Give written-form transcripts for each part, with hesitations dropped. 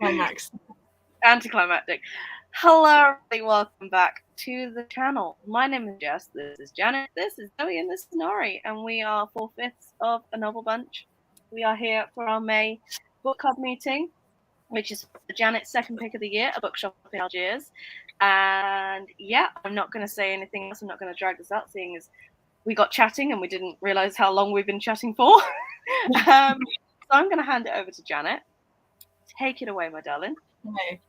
Anticlimax. Anticlimactic. Hello, everybody. Welcome back to the channel. My name is Jess. This is Janet. This is Jodi, and this is Nori. And we are 4/5 of a novel bunch. We are here for our May book club meeting, which is Janet's second pick of the year, A Bookshop in Algiers. And yeah, I'm not going to say anything else. I'm not going to drag this out, seeing as we got chatting and we didn't realize how long we've been chatting for. So I'm going to hand it over to Janet. Take it away, my darling. Hey.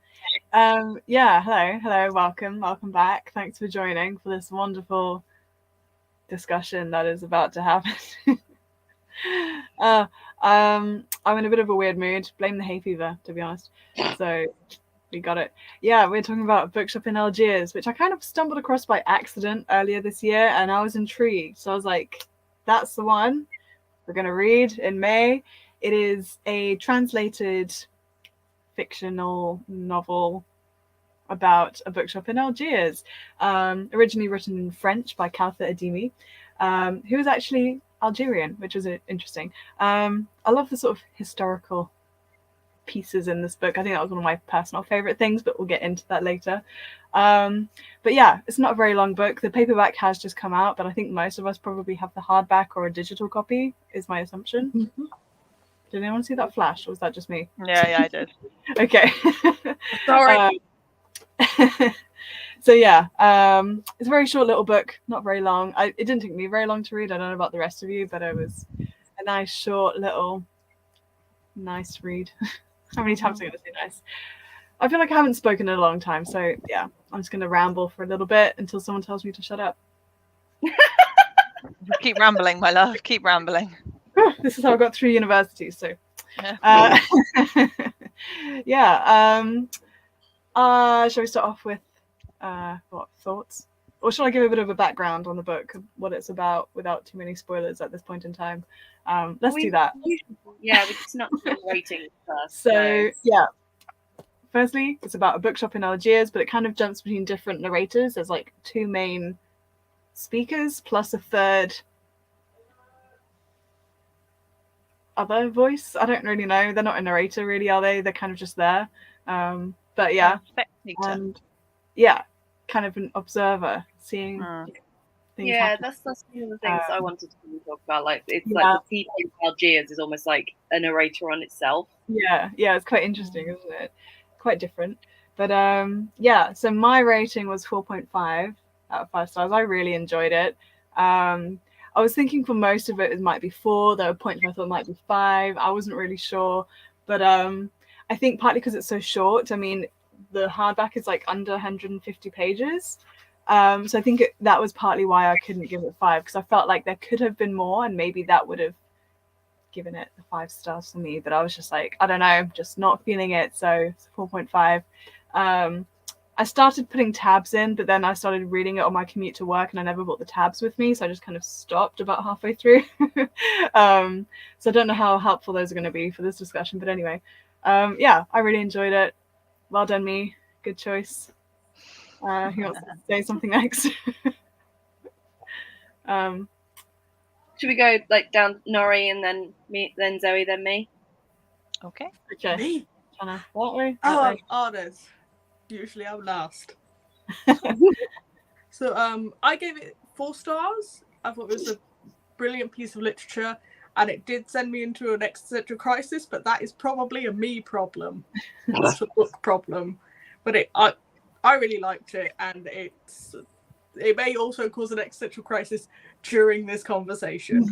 Hello, welcome back. Thanks for joining for this wonderful discussion that is about to happen. I'm in a bit of a weird mood. Blame the hay fever, to be honest. So we got it. Yeah, we're talking about A Bookshop in Algiers, which I kind of stumbled across by accident earlier this year, and I was intrigued. So I was like, that's the one we're going to read in May. It is a translated fictional novel about a bookshop in Algiers, originally written in French by Kaouther Adimi, who was actually Algerian, which was interesting. I love the sort of historical pieces in this book. I think that was one of my personal favorite things, but we'll get into that later. But yeah, it's not a very long book. The paperback has just come out, but I think most of us probably have the hardback or a digital copy, is my assumption. Mm-hmm. Did anyone see that flash, or was that just me? Yeah, I did. Okay. Sorry. So yeah, it's a very short little book, not very long. It didn't take me very long to read. I don't know about the rest of you, but it was a nice, short, little, nice read. How many times am I going to say nice? I feel like I haven't spoken in a long time, so yeah, I'm just going to ramble for a little bit until someone tells me to shut up. Keep rambling, my love. Keep rambling. This is how I got through university, so shall we start off with what thoughts, or shall I give a bit of a background on the book, what it's about, without too many spoilers at this point in time? Let's do that. Yeah, it's not waiting first. So yeah, firstly, it's about a bookshop in Algiers, but it kind of jumps between different narrators. There's like two main speakers plus a third other voice. I don't really know. They're not a narrator, really, are they? They're kind of just there. But yeah, and yeah, kind of an observer, seeing things happen. That's one of the things I wanted to talk about. Like, it's like the people in Algiers is almost like a narrator on itself. Yeah, it's quite interesting, isn't it? Quite different. But yeah, so my rating was 4.5 out of 5 stars. I really enjoyed it. I was thinking for most of it might be 4. There were points where I thought it might be 5. I wasn't really sure. But I think partly because it's so short. I mean, the hardback is like under 150 pages. So I think that was partly why I couldn't give it 5, because I felt like there could have been more, and maybe that would have given it the 5 stars for me. But I was just like, I don't know, just not feeling it. So it's 4.5. I started putting tabs in, but then I started reading it on my commute to work, and I never brought the tabs with me, so I just kind of stopped about halfway through. So I don't know how helpful those are going to be for this discussion, but anyway, yeah, I really enjoyed it. Well done, me. Good choice. Who wants to say something next? Should we go like down Nori and then me, then Zoe, then me? Okay. Me? Honest. Usually I'm last. So I gave it 4 stars. I thought it was a brilliant piece of literature, and it did send me into an existential crisis, but that is probably a me problem. That's a book problem. But I really liked it, and it may also cause an existential crisis during this conversation.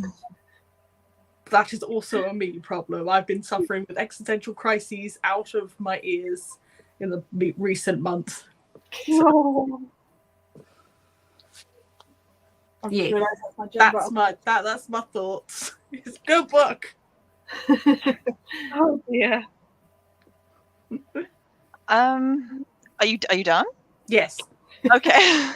That is also a me problem. I've been suffering with existential crises out of my ears in the recent months. So. Yeah, that's my thoughts. It's a good book. Oh dear. Are you done? Yes. Okay.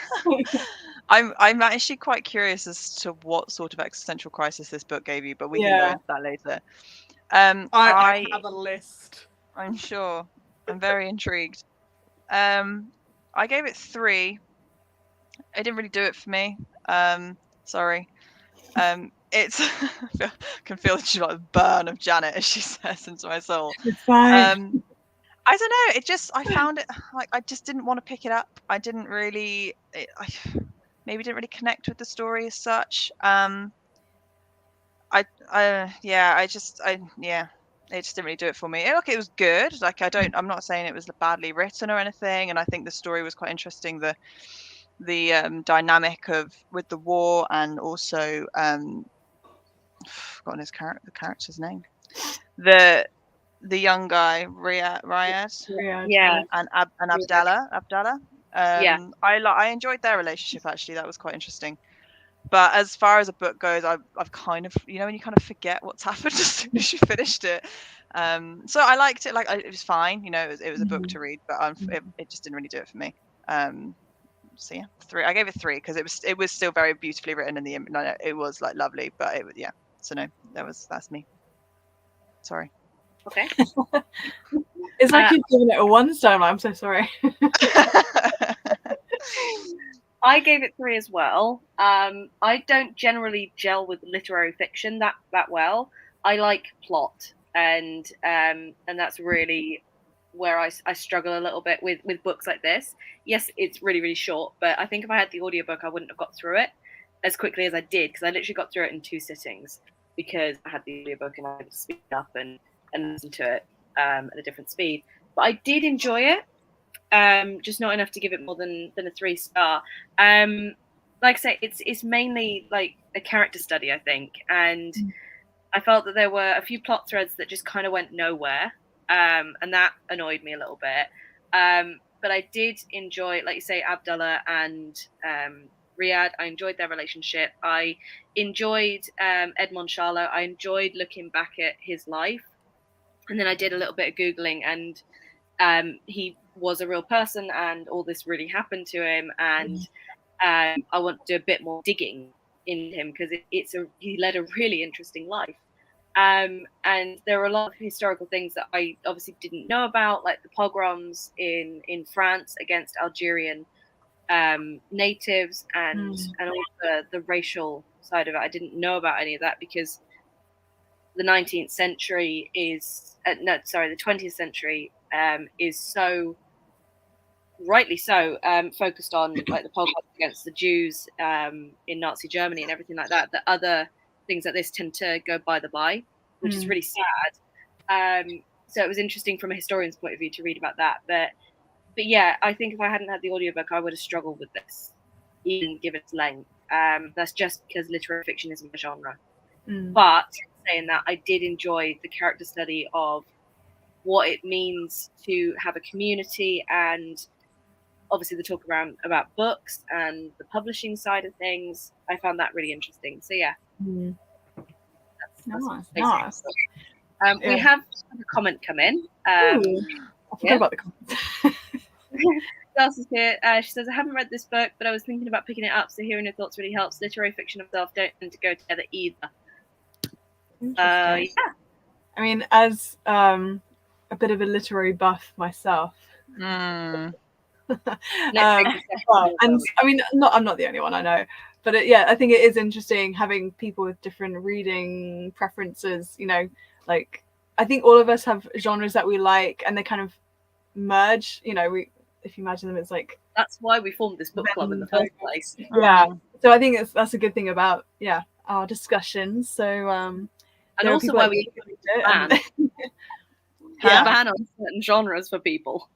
I'm actually quite curious as to what sort of existential crisis this book gave you, but we can go into that later. I have a list. I'm sure. I'm very intrigued. I gave it 3. It didn't really do it for me. Sorry. It's I can feel the burn of Janet as she says into my soul. It's fine. I don't know. It just, I found it like I just didn't want to pick it up. I didn't really, I maybe didn't really connect with the story as such. It just didn't really do it for me. Look, it was good. Like I'm not saying it was badly written or anything, and I think the story was quite interesting. The dynamic with the war, and also I've forgotten the character's name. The young guy, Riyadh Yeah. and Abdullah. Yeah. I enjoyed their relationship actually. That was quite interesting. But as far as a book goes, I've kind of, when you kind of forget what's happened as soon as you finished it. So I liked it. Like it was fine. It was a book to read, but it just didn't really do it for me. So yeah, 3. I gave it 3 because it was still very beautifully written, and it was like lovely. But it was So no, that's me. Sorry. Okay. It's like you've given it a 1-star. I'm so sorry. I gave it 3 as well. I don't generally gel with literary fiction that well. I like plot, and that's really where I struggle a little bit with books like this. Yes, it's really, really short, but I think if I had the audiobook, I wouldn't have got through it as quickly as I did, because I literally got through it in 2 sittings because I had the audiobook and I had to speed up and listen to it at a different speed. But I did enjoy it. Just not enough to give it more than a 3-star. Like I say, it's mainly like a character study, I think, and I felt that there were a few plot threads that just kind of went nowhere, and that annoyed me a little bit. But I did enjoy, like you say, Abdullah and Riyadh. I enjoyed their relationship. I enjoyed Edmond Charlot. I enjoyed looking back at his life, and then I did a little bit of Googling, and he was a real person, and all this really happened to him, and I want to do a bit more digging in him because he led a really interesting life, and there are a lot of historical things that I obviously didn't know about, like the pogroms in France against Algerian natives, and all the racial side of it. I didn't know about any of that because the 19th century is the 20th century is so, rightly so, focused on like the pogroms against the Jews in Nazi Germany and everything like that. That other things like this tend to go by the by, which is really sad. So it was interesting from a historian's point of view to read about that. But yeah, I think if I hadn't had the audiobook, I would have struggled with this, even given its length. That's just because literary fiction isn't my genre. But saying that, I did enjoy the character study of what it means to have a community, and obviously the talk around about books and the publishing side of things. I found that really interesting. So yeah, that's nice. We have a comment come in. I forgot about the comments. Jess is here. She says, I haven't read this book, but I was thinking about picking it up, so hearing your thoughts really helps. Literary fiction and self don't tend to go together either. Yeah. I mean, as a bit of a literary buff myself. And I mean, I'm not the only one, I know, but I think it is interesting having people with different reading preferences. Like I think all of us have genres that we like, and they kind of merge. If you imagine them, it's like that's why we formed this book club in the first place. Yeah, so I think that's a good thing about our discussions. So and also why we ban on certain genres for people.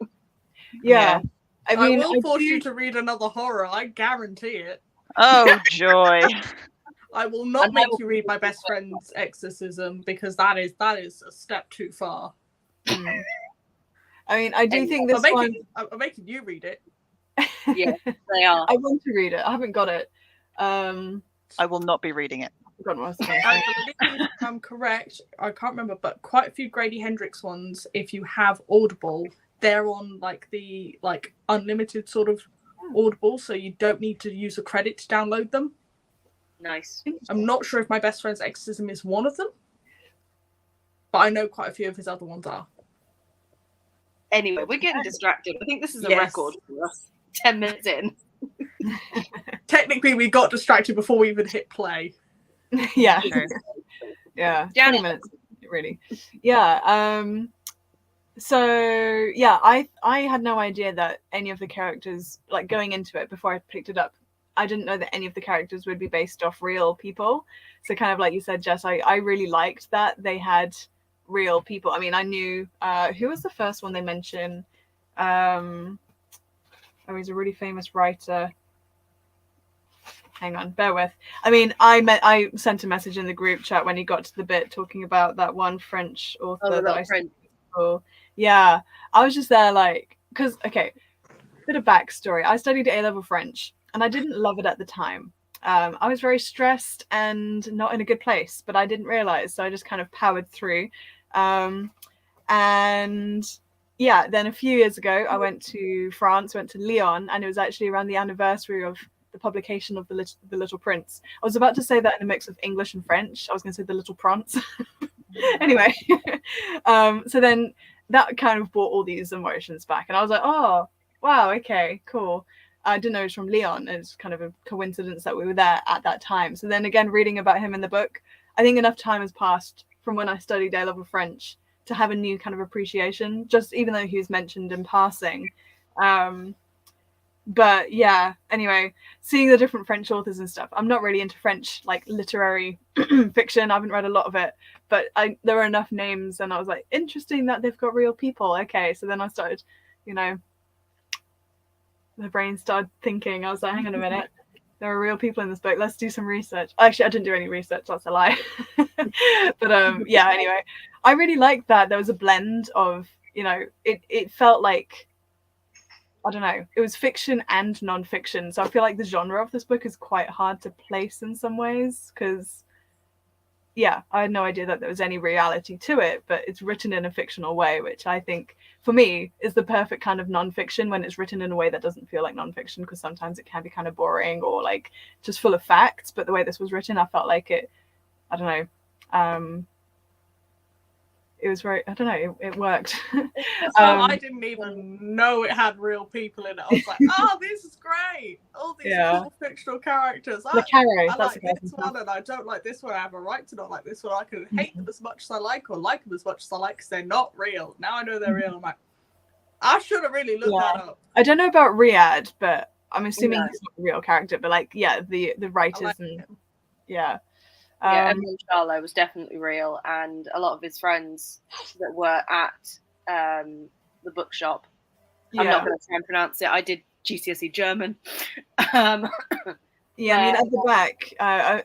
Yeah. I mean, I will force you to read another horror. I guarantee it. Oh, joy. I will not make you read My Best Friend's Exorcism, because that is a step too far. I mean, I do think this I'm making you read it. Yeah, they are. I want to read it. I haven't got it. I will not be reading it. I believe I'm correct. I can't remember, but quite a few Grady Hendrix ones, if you have Audible, they're on the unlimited sort of Audible, so you don't need to use a credit to download them. Nice. I'm not sure if My Best Friend's Exorcism is one of them, but I know quite a few of his other ones are. Anyway, we're getting distracted. I think this is a record for us. 10 minutes in. Technically, we got distracted before we even hit play. Yeah. 20 minutes, really. Yeah. So yeah, I had no idea that any of the characters, like going into it before I picked it up, I didn't know that any of the characters would be based off real people. So kind of like you said, Jess, I really liked that they had real people. I mean, I knew who was the first one they mentioned. Oh, he's a really famous writer. Hang on, bear with. I mean, I sent a message in the group chat when he got to the bit talking about that one French author that I saw. Yeah, I was just there like, because, okay, bit of backstory. I studied A-level French and I didn't love it at the time. I was very stressed and not in a good place, but I didn't realize. So I just kind of powered through. And yeah, then a few years ago, I went to France, went to Lyon, and it was actually around the anniversary of the publication of the Little Prince. I was about to say that in a mix of English and French. I was going to say the Little Prince. Anyway, so then that kind of brought all these emotions back, and I was like, oh wow, okay, cool. I didn't know it was from Lyon. It's kind of a coincidence that we were there at that time. So then again, reading about him in the book, I think enough time has passed from when I studied A-level French to have a new kind of appreciation, just even though he was mentioned in passing. But yeah, anyway, seeing the different French authors and stuff. I'm not really into French, like, literary fiction. I haven't read a lot of it, but there were enough names and I was like, interesting that they've got real people. Okay, so then I started, my brain started thinking. I was like, hang on a minute, there are real people in this book. Let's do some research. Actually, I didn't do any research. That's a lie. But yeah, anyway, I really liked that there was a blend of, it felt like, I don't know, it was fiction and non-fiction. So I feel like the genre of this book is quite hard to place in some ways because, yeah, I had no idea that there was any reality to it, but it's written in a fictional way, which I think, for me, is the perfect kind of non-fiction when it's written in a way that doesn't feel like non-fiction, because sometimes it can be kind of boring or like just full of facts. But the way this was written, I felt like it, I don't know, it was very, I don't know, it worked. I didn't even know it had real people in it. I was like, oh, this is great. All these cool fictional characters. I like this one and I don't like this one. I have a right to not like this one. I can hate them as much as I like or like them as much as I like because they're not real. Now I know they're real. I'm like, I should have really looked that up. I don't know about Riyadh, but I'm assuming he's not a real character. But like, yeah, the writers like and him. Yeah, Evelyn Charlo was definitely real, and a lot of his friends that were at the bookshop. I'm not going to try and pronounce it. I did GCSE German. Yeah, I mean, at the back,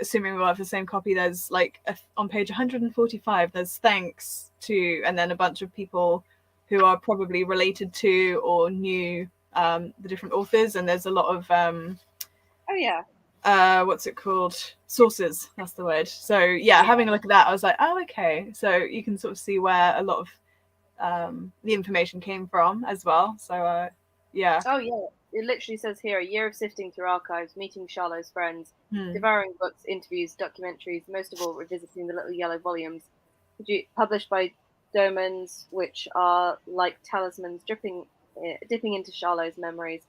assuming we'll have the same copy, there's like on page 145, there's thanks to, and then a bunch of people who are probably related to or knew the different authors, and there's a lot of what's it called? Sources, that's the word. So yeah, having a look at that, I was like, oh, okay. So you can sort of see where a lot of the information came from as well. So yeah. Oh yeah, it literally says here, a year of sifting through archives, meeting Charlot's friends, devouring books, interviews, documentaries, most of all revisiting the little yellow volumes published by Domans, which are like talismans dipping into Charlot's memories,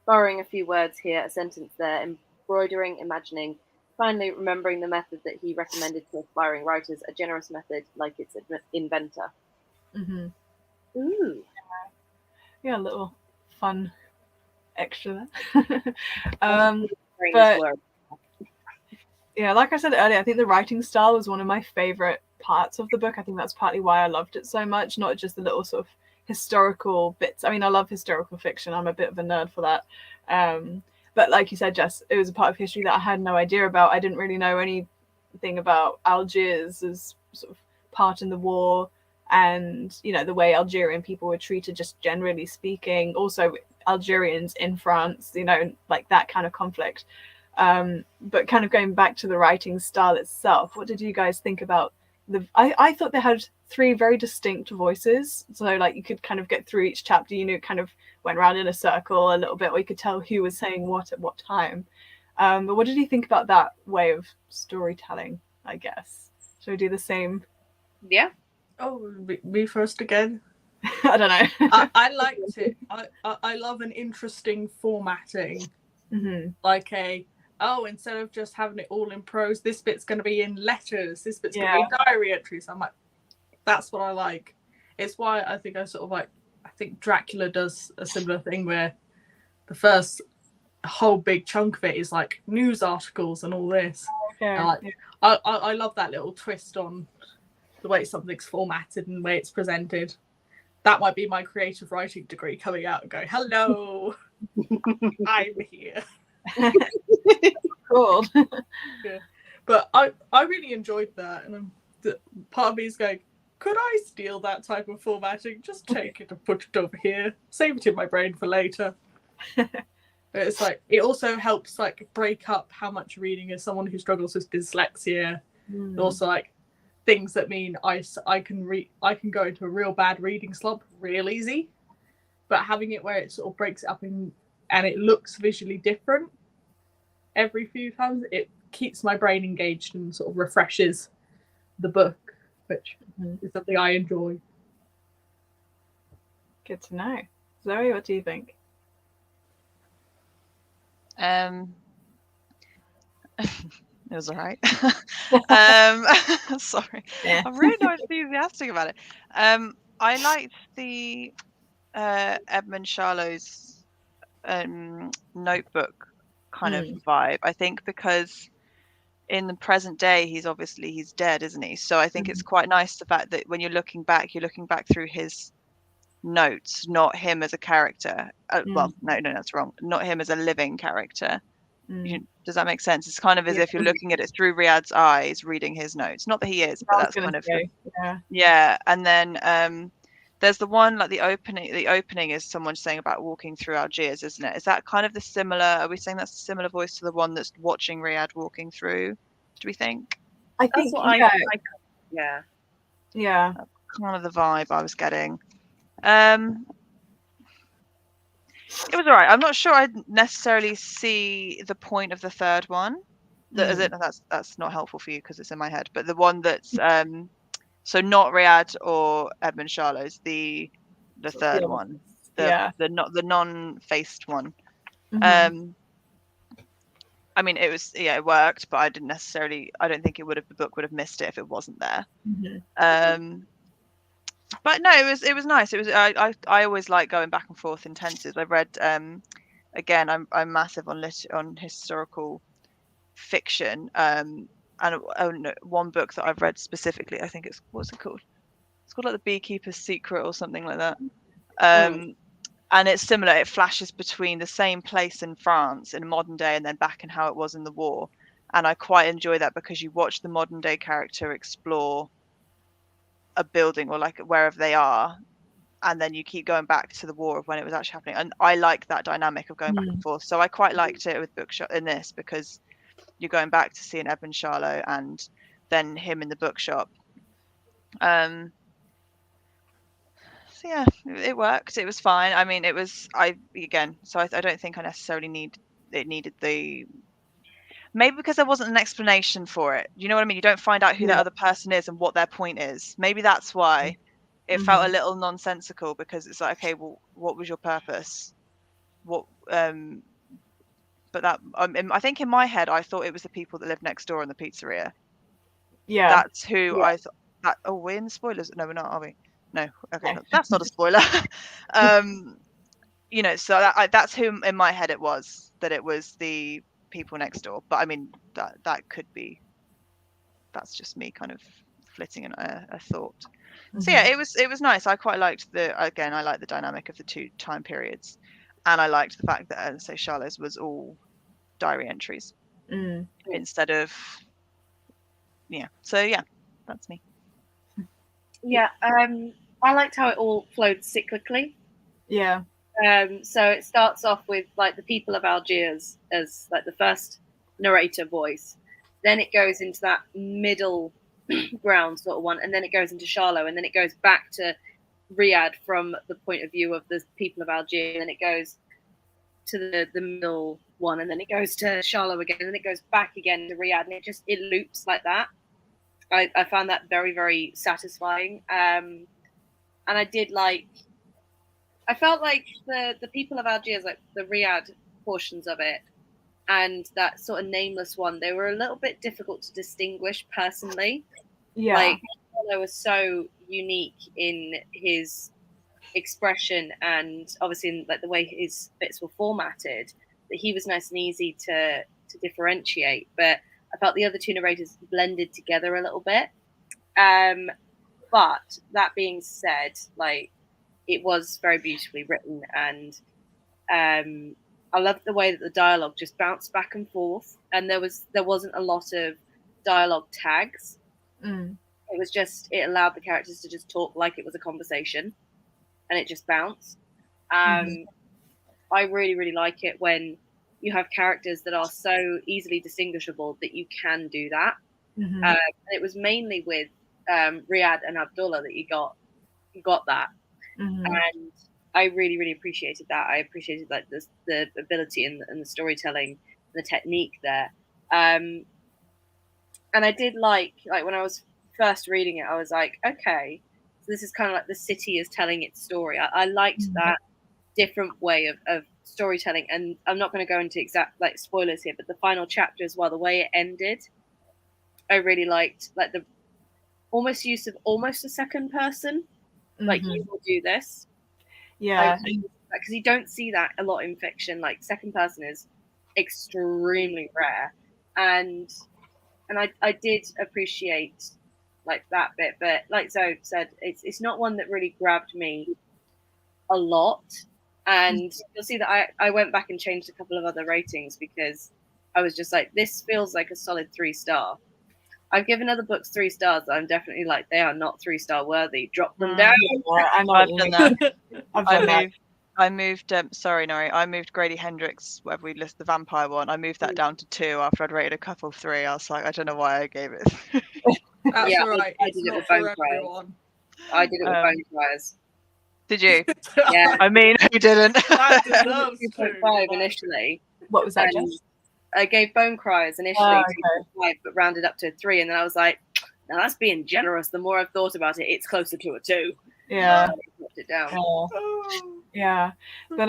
borrowing a few words here, a sentence there, embroidering, imagining, finally remembering the method that he recommended to aspiring writers, a generous method like its inventor. Ooh. Yeah, a little fun extra there. But yeah, like I said earlier, I think the writing style was one of my favorite parts of the book. I think that's partly why I loved it so much, not just the little sort of historical bits. I mean, I love historical fiction. I'm a bit of a nerd for that. But like you said, Jess, it was a part of history that I had no idea about. I didn't really know anything about Algiers as sort of part in the war, and the way Algerian people were treated, just generally speaking. Also Algerians in France, like that kind of conflict. But kind of going back to the writing style itself, what did you guys think about I thought they had 3 very distinct voices, so like you could kind of get through each chapter, kind of went around in a circle a little bit, or you could tell who was saying what at what time. But what did you think about that way of storytelling, I guess? Should we do the same? Yeah. Oh, me first again. I don't know. I liked it. I love an interesting formatting. Like instead of just having it all in prose, this bit's going to be in letters, this bit's going to be diary entries. I'm like, that's what I like. It's why I think I think Dracula does a similar thing where the first whole big chunk of it is like news articles and all this. Okay. And I love that little twist on the way something's formatted and the way it's presented. That might be my creative writing degree coming out and going, hello, I'm here. Cool. Yeah. But I really enjoyed that, and part of me is going, could I steal that type of formatting? Just take it and put it over here. Save it in my brain for later. But it's like, it also helps like break up how much reading as someone who struggles with dyslexia. And also like things that mean I can go into a real bad reading slump real easy. But having it where it sort of breaks it up and it looks visually different every few times, it keeps my brain engaged and sort of refreshes the book, which is something I enjoy. Good to know. Zoe, what do you think? It was all right. Sorry. Yeah. I'm really not enthusiastic about it. I liked the Edmund Charlot's notebook kind of vibe. I think because in the present day, he's dead, isn't he? So I think it's quite nice the fact that when you're looking back through his notes, not him as a character. Well, no, that's wrong. Not him as a living character. Does that make sense? It's kind of as if you're looking at it through Riyadh's eyes, reading his notes. Not that he is, but that's kind of yeah. And then there's the one like the opening. The opening is someone saying about walking through Algiers, isn't it? Is that kind of the similar? Are we saying that's a similar voice to the one that's watching Riyadh walking through? Do we think? I think That's what yeah. Yeah. That's kind of the vibe I was getting. It was all right. I'm not sure I necessarily see the point of the third one. That's not helpful for you because it's in my head. But the one that's so not Riyadh or Edmund Charlot's, the third one, the non-faced one. I mean, it worked, but I don't think the book would have missed it if it wasn't there. But no, it was nice. It was I always like going back and forth intensives. I've read again. I'm massive on historical fiction. And one book that I've read specifically, I think what's it called? It's called like The Beekeeper Secret or something like that. And it's similar. It flashes between the same place in France in modern day and then back in how it was in the war. And I quite enjoy that because you watch the modern day character explore a building or like wherever they are, and then you keep going back to the war of when it was actually happening. And I like that dynamic of going back and forth. So I quite liked it with Bookshop in this because you're going back to seeing Edmund Charlot and then him in the bookshop. So yeah, it worked. It was fine. I mean, I don't think I necessarily needed the. Maybe because there wasn't an explanation for it. You know what I mean? You don't find out who that other person is and what their point is. Maybe that's why it felt a little nonsensical, because it's like, okay, well, what was your purpose? What? But that I think in my head, I thought it was the people that lived next door in the pizzeria. Yeah. That's who I thought. That. Oh, we're in spoilers. No, we're not, are we? No. Okay, that's not a spoiler. So that's who in my head it was. That it was the people next door, but I mean that could be, that's just me kind of flitting a thought. So yeah, it was nice. I quite liked I like the dynamic of the two time periods, and I liked the fact that, as I say, Charlotte's was all diary entries instead of so yeah, that's me. I liked how it all flowed cyclically. So it starts off with like the people of Algiers as like the first narrator voice. Then it goes into that middle ground sort of one, and then it goes into Charlot, and then it goes back to Riyadh from the point of view of the people of Algiers, and then it goes to the middle one, and then it goes to Charlot again, and then it goes back again to Riyadh, and it loops like that. I found that very, very satisfying. And I did I felt like the people of Algiers, like the Riyadh portions of it, and that sort of nameless one, they were a little bit difficult to distinguish personally. Like, Charlot was so unique in his expression, and obviously in like the way his bits were formatted, that he was nice and easy to differentiate. But I felt the other two narrators blended together a little bit. But that being said, like, it was very beautifully written, and I loved the way that the dialogue just bounced back and forth, and there wasn't a lot of dialogue tags. It was just, it allowed the characters to just talk like it was a conversation, and it just bounced. I really, really like it when you have characters that are so easily distinguishable that you can do that. And it was mainly with Riyadh and Abdullah that you got that. And I really, really appreciated that. I appreciated like the ability and the storytelling, the technique there. And I did like when I was first reading it, I was like, okay, so this is kind of like the city is telling its story. I liked that different way of storytelling, and I'm not going to go into exact like spoilers here, but the final chapter as well, the way it ended, I really liked, like the almost use of almost a second person, like you will do this. Yeah, because you don't see that a lot in fiction. Like second person is extremely rare, and I did appreciate like that bit, but like Zoe said, it's not one that really grabbed me a lot. And you'll see that I went back and changed a couple of other ratings because I was just like, this feels like a solid 3-star. I've given other books 3 stars that I'm definitely like, they are not 3-star worthy. Drop them down. I've done that. I moved. Sorry, Nori. I moved Grady Hendrix, whatever we list the vampire one. I moved that down to 2 after I'd rated a couple 3. I was like, I don't know why I gave it. That's Yeah, right. I It's did it not with for Bone Cryers. everyone. I did it with Bone Cryers. Did you? Yeah. I mean, who didn't? That deserves 2.5 initially. what was that, And Jess? I gave Bone Cryers initially 2.5, but rounded up to 3, and then I was like, now that's being generous. The more I've thought about it, it's closer to a 2. Yeah. So I dropped it down. Yeah. But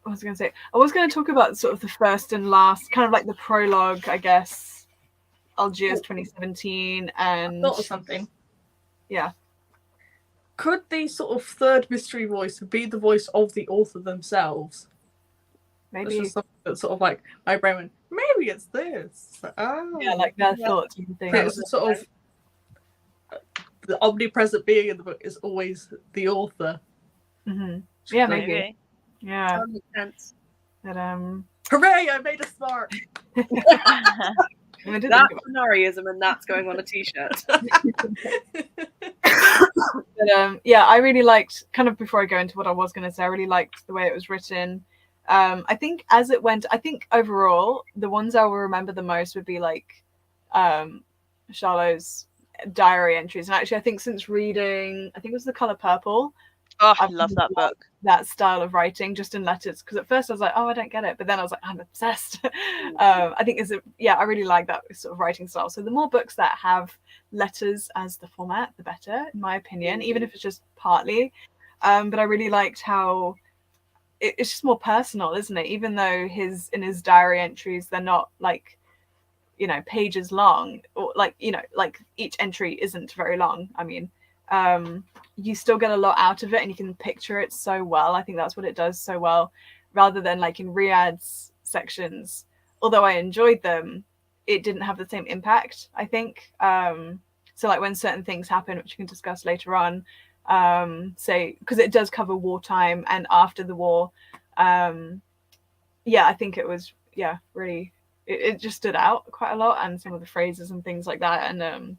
what was I going to say? I was going to talk about sort of the first and last, kind of like the prologue, I guess. Algiers 2017, and Thought of something. Yeah. Could the sort of third mystery voice be the voice of the author themselves? Maybe. It's just something that's sort of like my brain went, maybe it's this. Oh. Yeah, like their thoughts and things. It's a sort of the omnipresent being in the book is always the author. Yeah, maybe. Yeah. That makes sense. But Hooray! I made a smart. That's Noriism, and that's going on a t-shirt. But yeah, I really liked, kind of before I go into what I was going to say, I really liked the way it was written. I think as it went, I think overall the ones I will remember the most would be like Charlot's diary entries. And actually I think since reading, I think it was The Colour Purple, I love that book. That style of writing, just in letters, because at first I was like, oh, I don't get it, but then I was like, I'm obsessed. I think I really like that sort of writing style. So the more books that have letters as the format, the better, in my opinion, even if it's just partly. But I really liked how it's just more personal, isn't it? Even though in his diary entries, they're not like, pages long, or like, like each entry isn't very long. I mean, you still get a lot out of it, and you can picture it so well. I think that's what it does so well, rather than like in Riyadh's sections. Although I enjoyed them, it didn't have the same impact, I think. So like when certain things happen, which we can discuss later on, say, because it does cover wartime and after the war. Yeah, I think it was, really, it just stood out quite a lot, and some of the phrases and things like that. And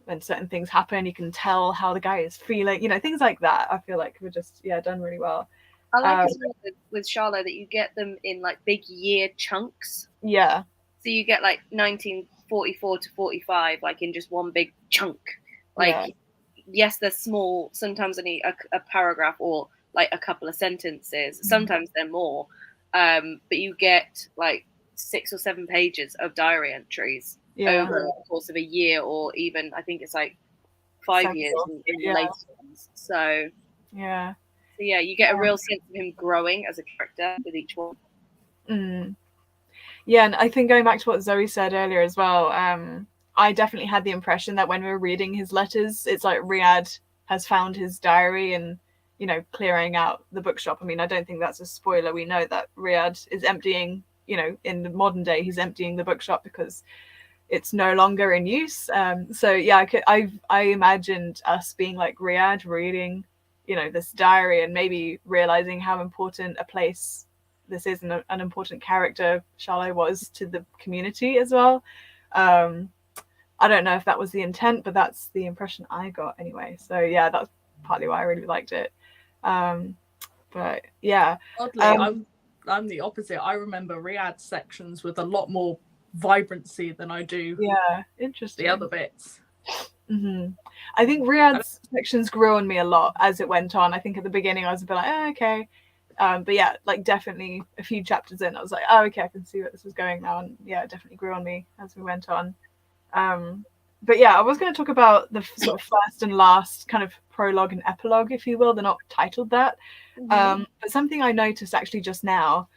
when certain things happen, you can tell how the guy is feeling, things like that. I feel like were just, done really well. I like as well with Charlotte that you get them in like big year chunks. Yeah. So you get like 1944 to 45, like in just one big chunk. Like, yes, they're small. Sometimes only a paragraph or like a couple of sentences. Sometimes they're more. But you get like 6 or 7 pages of diary entries over the course of a year, or even I think it's like 5 years in the later ones. So you get a real sense of him growing as a character with each one. Yeah, and I think going back to what Zoe said earlier as well, I definitely had the impression that when we were reading his letters, it's like Riyadh has found his diary and, you know, clearing out the bookshop. I mean, I don't think that's a spoiler. We know that Riyadh is emptying, you know, in the modern day, he's emptying the bookshop because it's no longer in use. So yeah, I imagined us being like Riyadh reading, you know, this diary and maybe realizing how important a place this is and an important character Charlotte was to the community as well. I don't know if that was the intent, but that's the impression I got anyway. So yeah, that's partly why I really liked it. But yeah, oddly, I'm the opposite. I remember Riyadh's sections with a lot more vibrancy than I do interesting. the other bits. Mm-hmm. I think Riyadh's sections grew on me a lot as it went on. I think at the beginning I was a bit like, okay. But yeah, like definitely a few chapters in, I was like, oh, okay, I can see where this is going now. And yeah, it definitely grew on me as we went on. But yeah, I was going to talk about the sort of first and last kind of prologue and epilogue, if you will. They're not titled that. But something I noticed actually just now,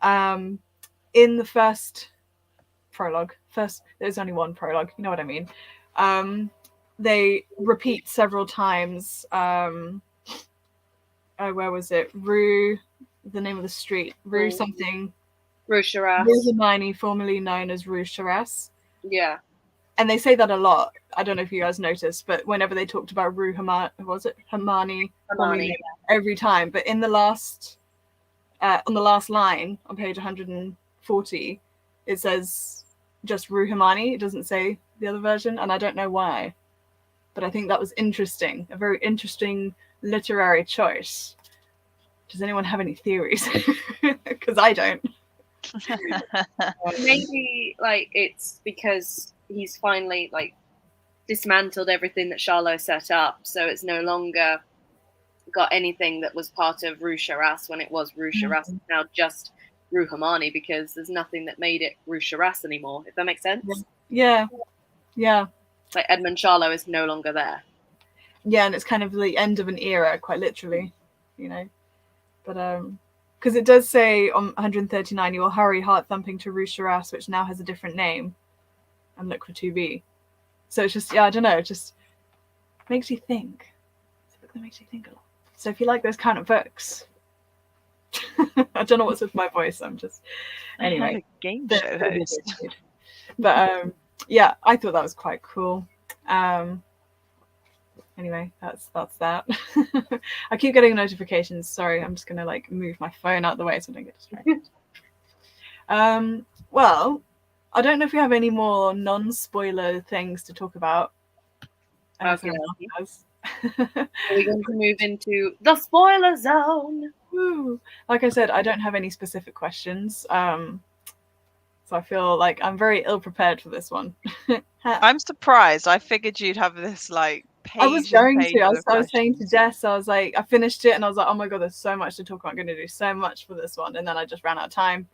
in the first prologue, there's only one prologue, you know what I mean? They repeat several times, where was it? Rue, the name of the street, Rue something. Rue Shiraz. Rue Hermione, formerly known as Rue Shiraz. Yeah. And they say that a lot. I don't know if you guys noticed, but whenever they talked about Rue Hermione, every time. But in the last, on the last line on page 140, it says just Rue Hermione. It doesn't say the other version, and I don't know why. But I think that was interesting, a very interesting literary choice. Does anyone have any theories? Because I don't. Maybe like it's because he's finally like dismantled everything that Charlot set up, so it's no longer got anything that was part of Rue Shiraz when it was Rue Shiraz. It's now just Rue Hermione because there's nothing that made it Rue Shiraz anymore, if that makes sense. Yeah. Like Edmund Charlot is no longer there. Yeah, and it's kind of the end of an era, quite literally, you know. But because it does say on 139, you will hurry heart thumping to Rue Shiraz, which now has a different name, and look for 2B. So it's just, yeah, I don't know, it just makes you think. It's a book that makes you think a lot. So if you like those kind of books, I don't know what's with my voice. I'm just anyway. Game show host. But yeah, I thought that was quite cool. Anyway, that's that. I keep getting notifications. Sorry, I'm just gonna like move my phone out the way so I don't get distracted. Well, I don't know if we have any more non-spoiler things to talk about. Okay. Are we going to move into the spoiler zone? Woo. Like I said, I don't have any specific questions. So I feel like I'm very ill prepared for this one. I'm surprised. I figured you'd have this like page. I was going to. I was saying to Jess, I was like, I finished it and I was like, oh my god, there's so much to talk about. I'm going to do so much for this one, and then I just ran out of time.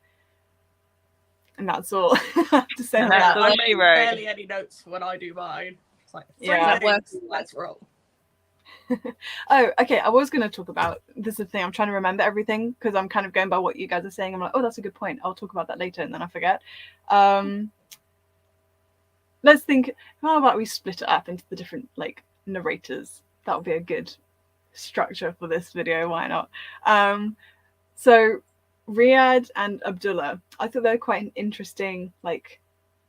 And that's all I have to say. That's I make barely any notes when I do mine. It's like 3 minutes, let's roll. Oh, okay. I was going to talk about this. Is the thing, I'm trying to remember everything because I'm kind of going by what you guys are saying. I'm like, oh, that's a good point. I'll talk about that later, and then I forget. Let's think. How about we split it up into the different like narrators? That would be a good structure for this video. Why not? So Riyadh and Abdullah, I thought they're quite an interesting like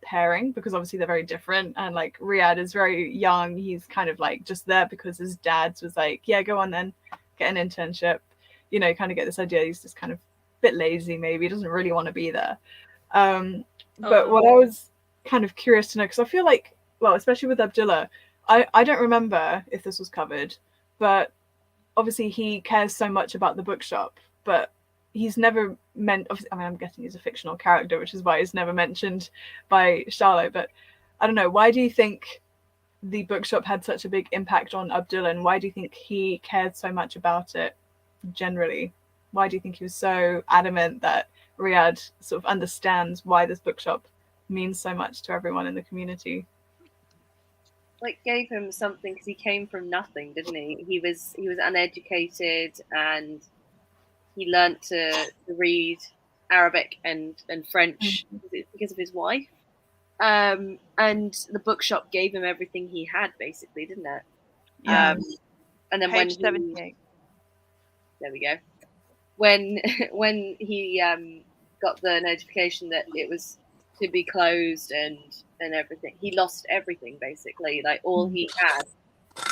pairing because obviously they're very different, and like Riyadh is very young. He's kind of like just there because his dad was like, yeah, go on then, get an internship, you know, kind of get this idea. He's just kind of a bit lazy, maybe he doesn't really want to be there. But what I was kind of curious to know, because I feel like, well, especially with Abdullah, I don't remember if this was covered, but obviously he cares so much about the bookshop, but he's never meant, I mean, I'm guessing he's a fictional character, which is why he's never mentioned by Charlotte, but I don't know, why do you think the bookshop had such a big impact on Abdullah, and why do you think he cared so much about it generally? Why do you think he was so adamant that Riyadh sort of understands why this bookshop means so much to everyone in the community? Like gave him something because he came from nothing, didn't he? He was uneducated, and he learnt to read Arabic and French because of his wife. And the bookshop gave him everything he had, basically, didn't it? Yeah. And then Page 78. There we go. When he got the notification that it was to be closed and everything, he lost everything, basically. Like, all he had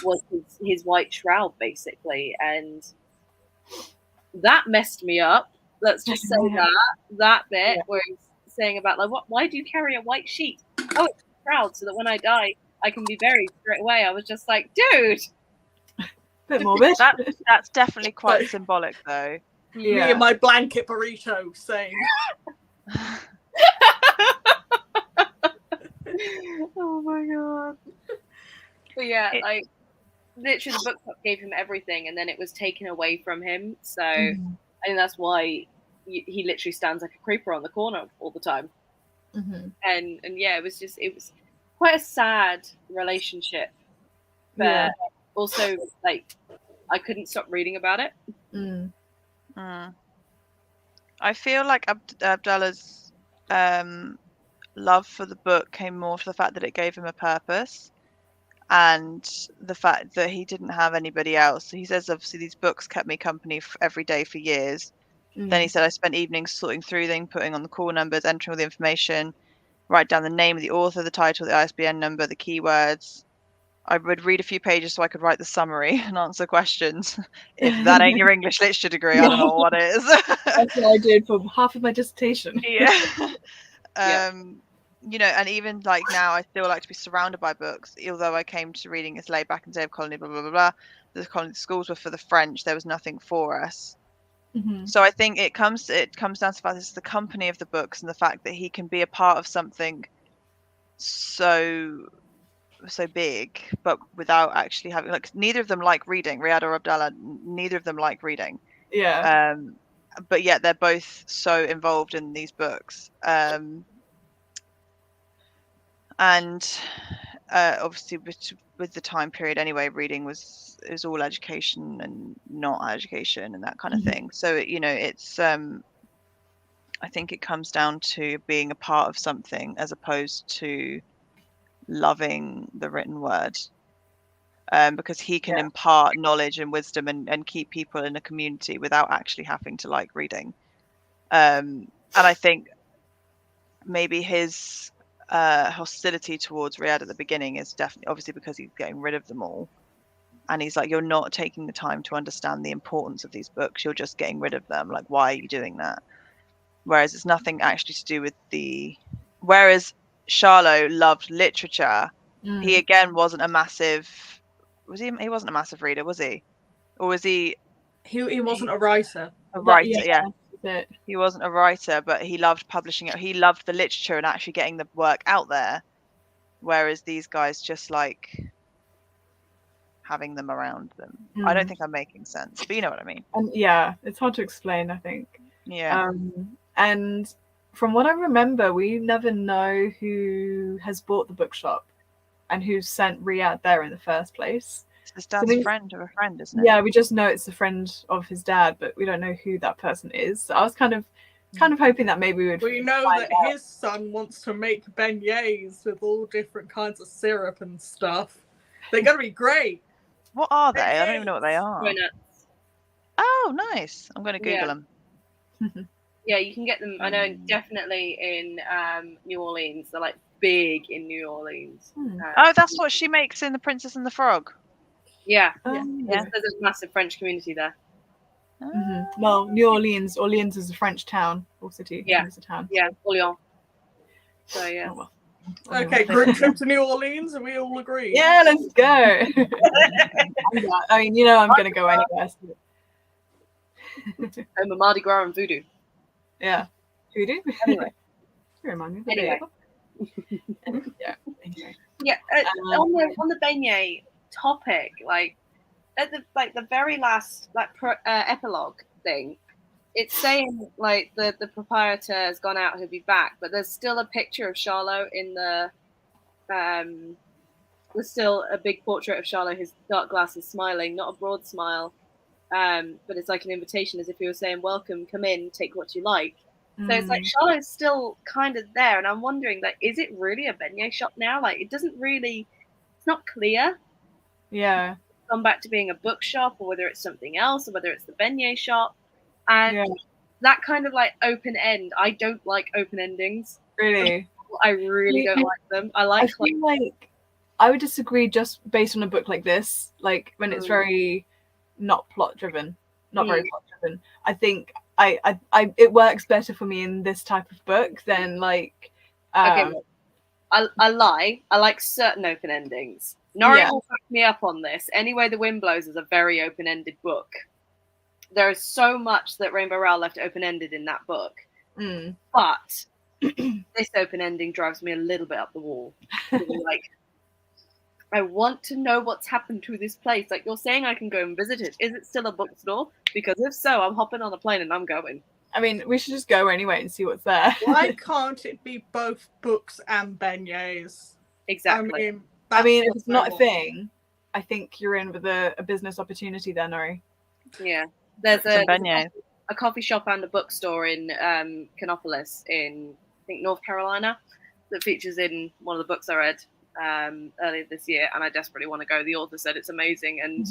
was his white shroud, basically, and that messed me up. Let's just say that bit where he's saying about, like, why do you carry a white sheet? Oh, it's a shroud so that when I die I can be buried straight away. I was just like, dude, Bit morbid. That's definitely quite symbolic, though. Me and my blanket burrito, same. Oh my god. But yeah, like, literally the bookshop gave him everything and then it was taken away from him. So I think that's why he literally stands like a creeper on the corner all the time. And yeah, it was quite a sad relationship, but also, like, I couldn't stop reading about it. I feel like Abdullah's love for the book came more from the fact that it gave him a purpose, and the fact that he didn't have anybody else. He says, obviously, these books kept me company every day for years. Then he said, I spent evenings sorting through them, putting on the call numbers, entering all the information, write down the name of the author, the title, the ISBN number, the keywords. I would read a few pages so I could write the summary and answer questions. If that ain't your English literature degree, I don't know what is. That's what I did for half of my dissertation. You know, and even like now, I still like to be surrounded by books. Although I came to reading It's Laid Back and Day of Colony, blah blah blah blah. The colony schools were for the French. There was nothing for us. So I think it comes down to the fact it's the company of the books and the fact that he can be a part of something so big, but without actually having, like, neither of them like reading. Riyadh or Abdullah, neither of them like reading. But yet they're both so involved in these books. And obviously with the time period anyway, reading was all education and not education and that kind of thing. So, you know, it's I think it comes down to being a part of something as opposed to loving the written word, because he can impart knowledge and wisdom and keep people in a community without actually having to like reading. And I think maybe his hostility towards Riyadh at the beginning is definitely obviously because he's getting rid of them all, and he's like, you're not taking the time to understand the importance of these books, you're just getting rid of them, like, why are you doing that? Whereas it's nothing actually to do with whereas Charlot loved literature. He again wasn't a massive he wasn't a massive reader, was he? Or was he wasn't a writer. He wasn't a writer, but he loved publishing it. He loved the literature and actually getting the work out there. Whereas these guys just like having them around them. I don't think I'm making sense, but you know what I mean. It's hard to explain, I think. And from what I remember, we never know who has bought the bookshop and who sent Riyadh there in the first place. It's his dad's friend of a friend, isn't it? Yeah, we just know it's a friend of his dad, but we don't know who that person is. So I was kind of hoping that maybe we know that his son wants to make beignets with all different kinds of syrup and stuff. They're going to be great. What are they? I don't even know what they are. Donuts. Oh, nice. I'm going to Google them. Yeah, you can get them. I know definitely in New Orleans. They're like big in New Orleans. Oh, that's what she makes in The Princess and the Frog. Yeah. There's a massive French community there. Well, New Orleans is a French town or city. Yeah, it's a town. Yeah, Orleans. So yeah. Oh, well. Okay, group trip to New Orleans, and we all agree. Yeah, let's go. I mean, you know, I'm gonna go anywhere. So. I'm a Mardi Gras and voodoo. Yeah, voodoo. Anyway, remind me. Of Anyway. Yeah. On the beignet topic, like at the very last epilogue thing, it's saying like the proprietor has gone out, he'll be back, but there's still a picture of Charlot in the there's still a big portrait of Charlot, his dark glasses, smiling, not a broad smile, but it's like an invitation, as if he was saying, welcome, come in, take what you like. So it's like Charlotte's still kind of there, and I'm wondering, like, is it really a beignet shop now? Like, it doesn't really, it's not clear. Yeah. Gone back to being a bookshop, or whether it's something else, or whether it's the beignet shop, and that kind of like open end. I don't like open endings. Really. I really don't like them. I feel like I would disagree just based on a book like this, like when it's very not plot driven, not very plot driven. I think I it works better for me in this type of book than like okay, I lie. I like certain open endings. Nori will back me up on this. Anyway, The Wind Blows is a very open-ended book. There is so much that Rainbow Rowell left open-ended in that book. But this open ending drives me a little bit up the wall. Like, I want to know what's happened to this place. Like, you're saying I can go and visit it. Is it still a bookstore? Because if so, I'm hopping on a plane and I'm going. I mean, we should just go anyway and see what's there. Why can't it be both books and beignets? Exactly. I mean, if it's not a thing, I think you're in with a business opportunity there, Nori. Yeah. There's a coffee shop and a bookstore in Canopolis in, I think, North Carolina that features in one of the books I read earlier this year, and I desperately want to go. The author said it's amazing, and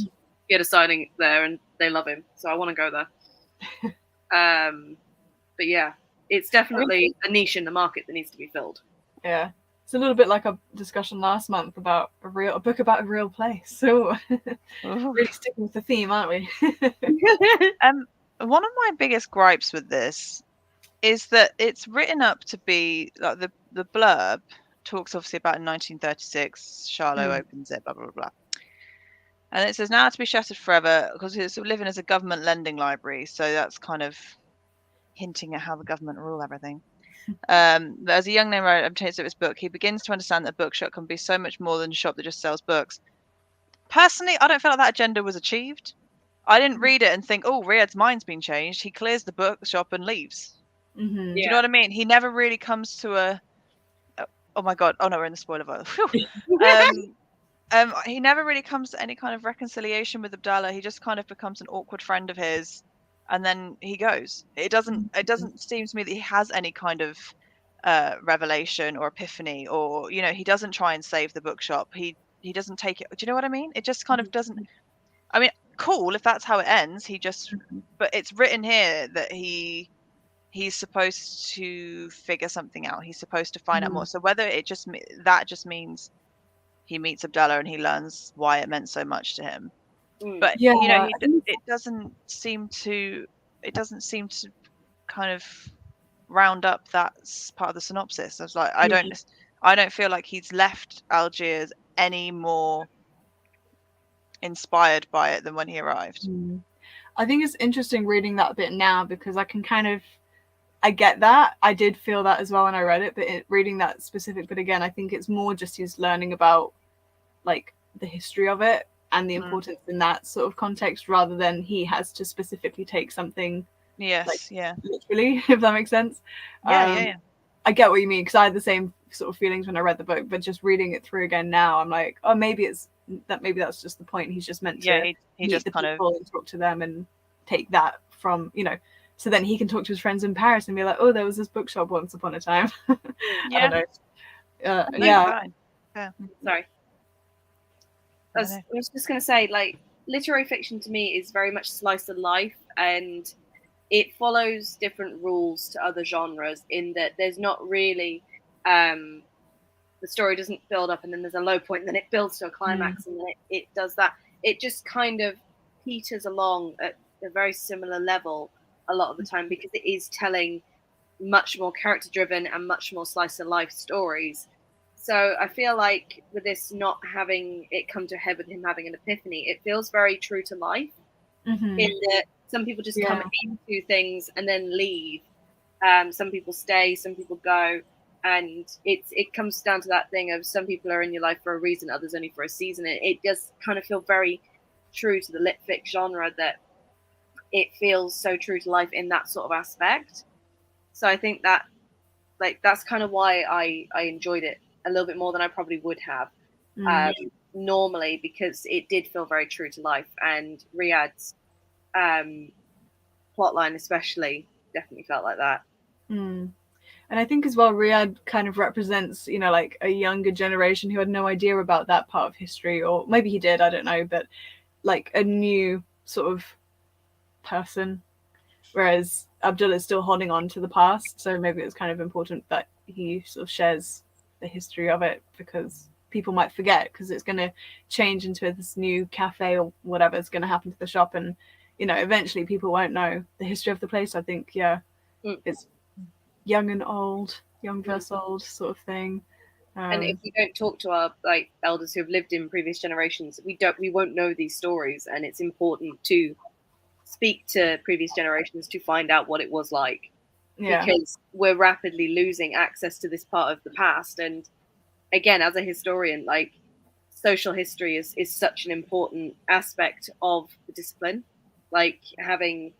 he had a signing there, and they love him, so I want to go there. But yeah, it's definitely a niche in the market that needs to be filled. Yeah, it's a little bit like our discussion last month about a book about a real place. So really sticking with the theme, aren't we? One of my biggest gripes with this is that it's written up to be like the blurb talks obviously about in 1936 Charlot opens it, blah blah blah, and it says now to be shuttered forever because it's living as a government lending library, so that's kind of hinting at how the government rule everything. As a young man writer obtains of his book, he begins to understand that a bookshop can be so much more than a shop that just sells books. Personally, I don't feel like that agenda was achieved. I didn't read it and think, oh, Riyadh's mind's been changed. He clears the bookshop and leaves. Do you know what I mean? He never really comes to a... Oh my God. Oh no, we're in the spoiler zone. He never really comes to any kind of reconciliation with Abdullah. He just kind of becomes an awkward friend of his, and then he goes. It doesn't seem to me that he has any kind of revelation or epiphany, or he doesn't try and save the bookshop. He doesn't take it. Do you know what I mean? It just kind of doesn't. I mean, cool if that's how it ends. But it's written here that he's supposed to figure something out. He's supposed to find out more. So whether that just means he meets Abdullah and he learns why it meant so much to him. But it doesn't seem to kind of round up that part of the synopsis. I was like, I don't feel like he's left Algiers any more inspired by it than when he arrived. I think it's interesting reading that bit now because I get that. I did feel that as well when I read it, but reading that specific bit again, I think it's more just he's learning about like the history of it and the importance in that sort of context rather than he has to specifically take something literally, if that makes sense. I get what you mean because I had the same sort of feelings when I read the book, but just reading it through again now, I'm like, oh, maybe that's just the point. He's just meant to he just kind of and talk to them and take that from so then he can talk to his friends in Paris and be like, oh, there was this bookshop once upon a time. I don't know. Sorry. I was just going to say, like, literary fiction to me is very much slice of life, and it follows different rules to other genres in that there's not really the story doesn't build up and then there's a low point and then it builds to a climax and then it does that. It just kind of peters along at a very similar level a lot of the time because it is telling much more character driven and much more slice of life stories. So I feel like with this not having it come to a head with him having an epiphany, it feels very true to life in that some people just come into things and then leave. Some people stay, some people go. And it comes down to that thing of some people are in your life for a reason, others only for a season. It does kind of feel very true to the lit fic genre that it feels so true to life in that sort of aspect. So I think that that's kind of why I enjoyed it a little bit more than I probably would have normally, because it did feel very true to life, and Riyadh's plotline especially definitely felt like that. Mm. And I think as well, Riyadh kind of represents, you know, like a younger generation who had no idea about that part of history, or maybe he did, I don't know, but like a new sort of person, whereas Abdullah is still holding on to the past. So maybe it's kind of important that he sort of shares the history of it, because people might forget, because it's going to change into this new cafe or whatever is going to happen to the shop, and you know, eventually people won't know the history of the place. I think it's young and old, young versus old sort of thing. And if we don't talk to our like elders who have lived in previous generations, we won't know these stories, and it's important to speak to previous generations to find out what it was like, because we're rapidly losing access to this part of the past. And again, as a historian, like, social history is such an important aspect of the discipline, like having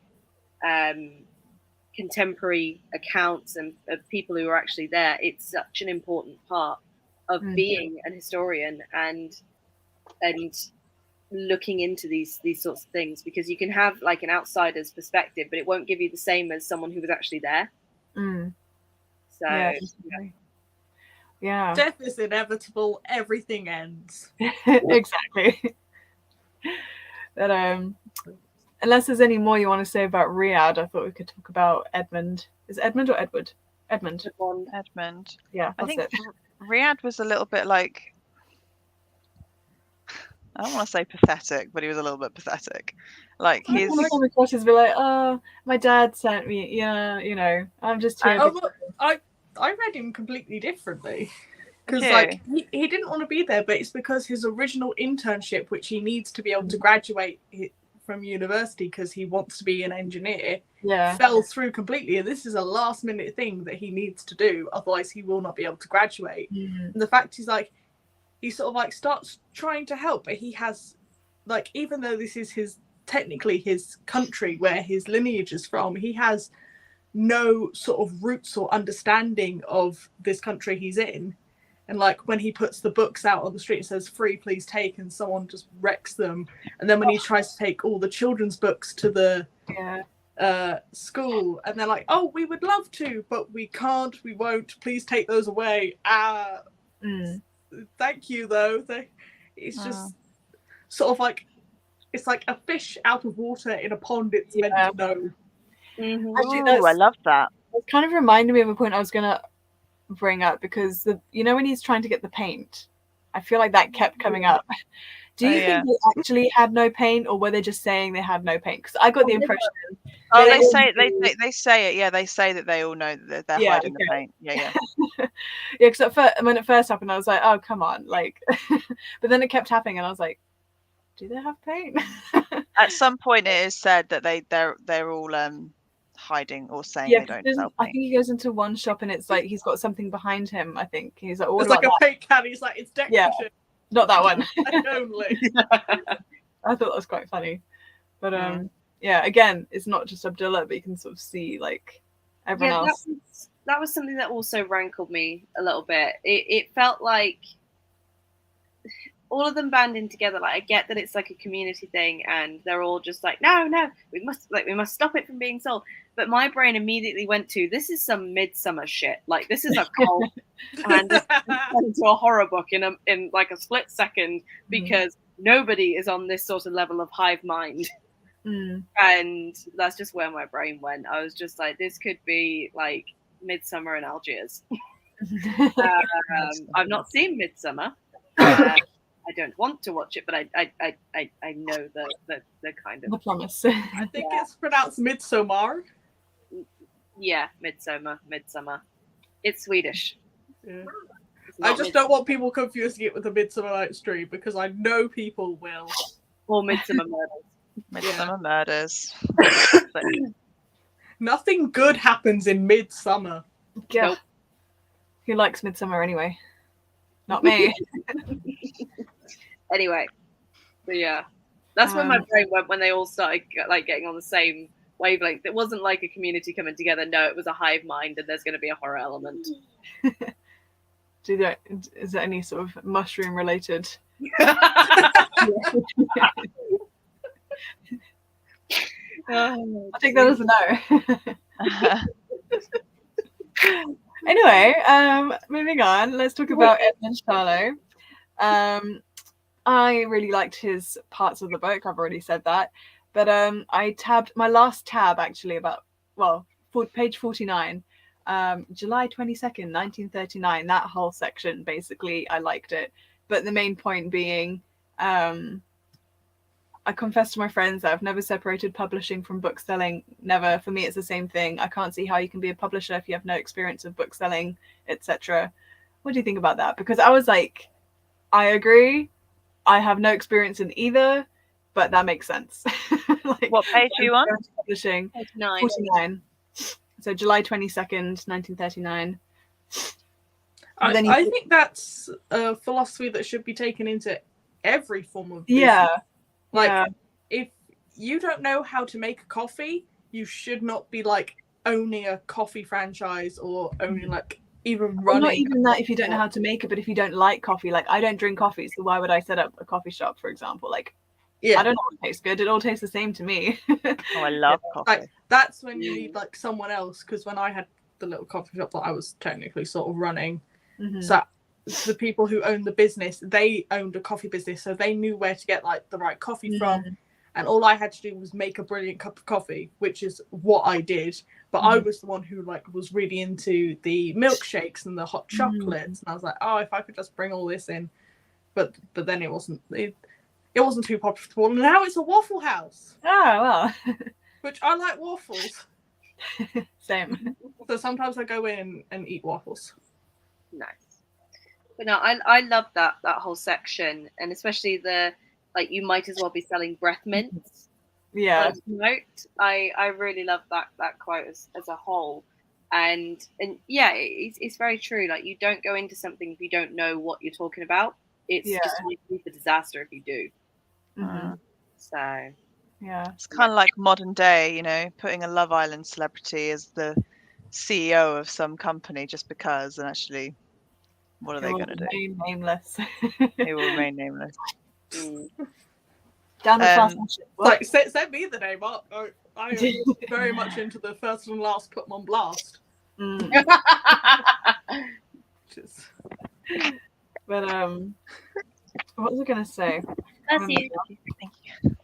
contemporary accounts and of people who are actually there. It's such an important part of being an historian and looking into these sorts of things, because you can have like an outsider's perspective, but it won't give you the same as someone who was actually there. So death is inevitable, everything ends. Exactly. But unless there's any more you want to say about Riyadh, I thought we could talk about Edmund. Is it Edmund or Edward? Edmund. Yeah, I think Riyadh was a little bit like, I don't want to say pathetic, but he was a little bit pathetic. Like his come across as be like, oh, my dad sent me. Yeah, you know, I'm just here. I read him completely differently, because like he didn't want to be there, but it's because his original internship, which he needs to be able to graduate from university because he wants to be an engineer, fell through completely, and this is a last minute thing that he needs to do, otherwise he will not be able to graduate. And the fact is, like, he sort of like starts trying to help, but he has, like, even though this is technically his country where his lineage is from, he has no sort of roots or understanding of this country he's in. And like when he puts the books out on the street and says, "Free, please take," and someone just wrecks them. And then when he tries to take all the children's books to the school, and they're like, "Oh, we would love to, but we can't, we won't, please take those away." Thank you though. It's just sort of like, it's like a fish out of water in a pond it's meant to know. Actually, I love that. It kind of reminded me of a point I was gonna bring up, because you know when he's trying to get the paint, I feel like that kept coming up. Do you think they actually had no paint, or were they just saying they had no paint? Because I got the impression. They say it. Yeah, they say that they all know that they're hiding the paint. Yeah. Because when it first happened, I was like, oh come on, like. But then it kept happening, and I was like, do they have paint? At some point, it is said that they're all hiding or saying they don't sell paint. I think he goes into one shop and it's like he's got something behind him. I think he's like, it's like a paint can. He's like, it's decorative. Not that one. Only. I thought that was quite funny, but again, it's not just Abdullah, but you can sort of see like everyone else. That was something that also rankled me a little bit. It felt like all of them banding together. Like, I get that it's like a community thing, and they're all just like, no, we must stop it from being sold. But my brain immediately went to, this is some Midsummer shit. Like, this is a cult, and into a horror book in like a split second, because nobody is on this sort of level of hive mind. And that's just where my brain went. I was just like, this could be like Midsummer in Algiers. I've not seen Midsummer. I don't want to watch it, but I know the kind of the promise. I think it's pronounced Midsommar. Yeah, Midsummer. It's Swedish. Yeah. I just don't want people confusing it with a Midsummer Night's Dream, because I know people will. Or Midsummer Murders. Midsummer Murders. Nothing good happens in Midsummer. Yeah. Nope. Who likes Midsummer anyway? Not me. Anyway, but yeah, that's when my brain went when they all started like getting on the same wavelength. It wasn't like a community coming together. No, it was a hive mind, and there's going to be a horror element. Is there any sort of mushroom related? I think that was a no. Anyway, moving on. Let's talk about Edmund Charlo. I really liked his parts of the book. I've already said that, but I tabbed my last tab actually about page 49, July 22nd, 1939. That whole section basically, I liked it. But the main point being, I confess to my friends that I've never separated publishing from book selling. Never. For me, it's the same thing. I can't see how you can be a publisher if you have no experience of book selling, etc. What do you think about that? Because I was like, I agree. I have no experience in either, but that makes sense. Like, what page are you on? Publishing 49. So July 22nd, 1939. I think that's a philosophy that should be taken into every form of business. Yeah. Like, if you don't know how to make a coffee, you should not be like owning a coffee franchise or owning like even running. Well, not even that if you don't know how to make it, but if you don't like coffee, like I don't drink coffee, so why would I set up a coffee shop, for example? Like, I don't know what tastes good. It all tastes the same to me. Oh, I love coffee. Like, that's when you need like someone else, because when I had the little coffee shop that I was technically sort of running, so the people who owned the business, they owned a coffee business, so they knew where to get like the right coffee from, and all I had to do was make a brilliant cup of coffee, which is what I did. But I was the one who like was really into the milkshakes and the hot chocolates, and I was like, oh, if I could just bring all this in, but then it wasn't too profitable, and now it's a waffle house. Oh well. Which I like waffles. Same. So sometimes I go in and eat waffles. Nice. But no, I love that whole section, and especially the like you might as well be selling breath mints. Yeah. Note. I really love that quote as a whole, and yeah, it's very true. Like you don't go into something if you don't know what you're talking about. It's just a disaster if you do. So yeah, it's kind of like modern day, you know, putting a Love Island celebrity as the CEO of some company just because, and actually, what are they going to do? Nameless. He will remain nameless. Down the fast like send me the name up. I am very much into the first and last put them on blast. But what was I gonna say? That's you. Thank you.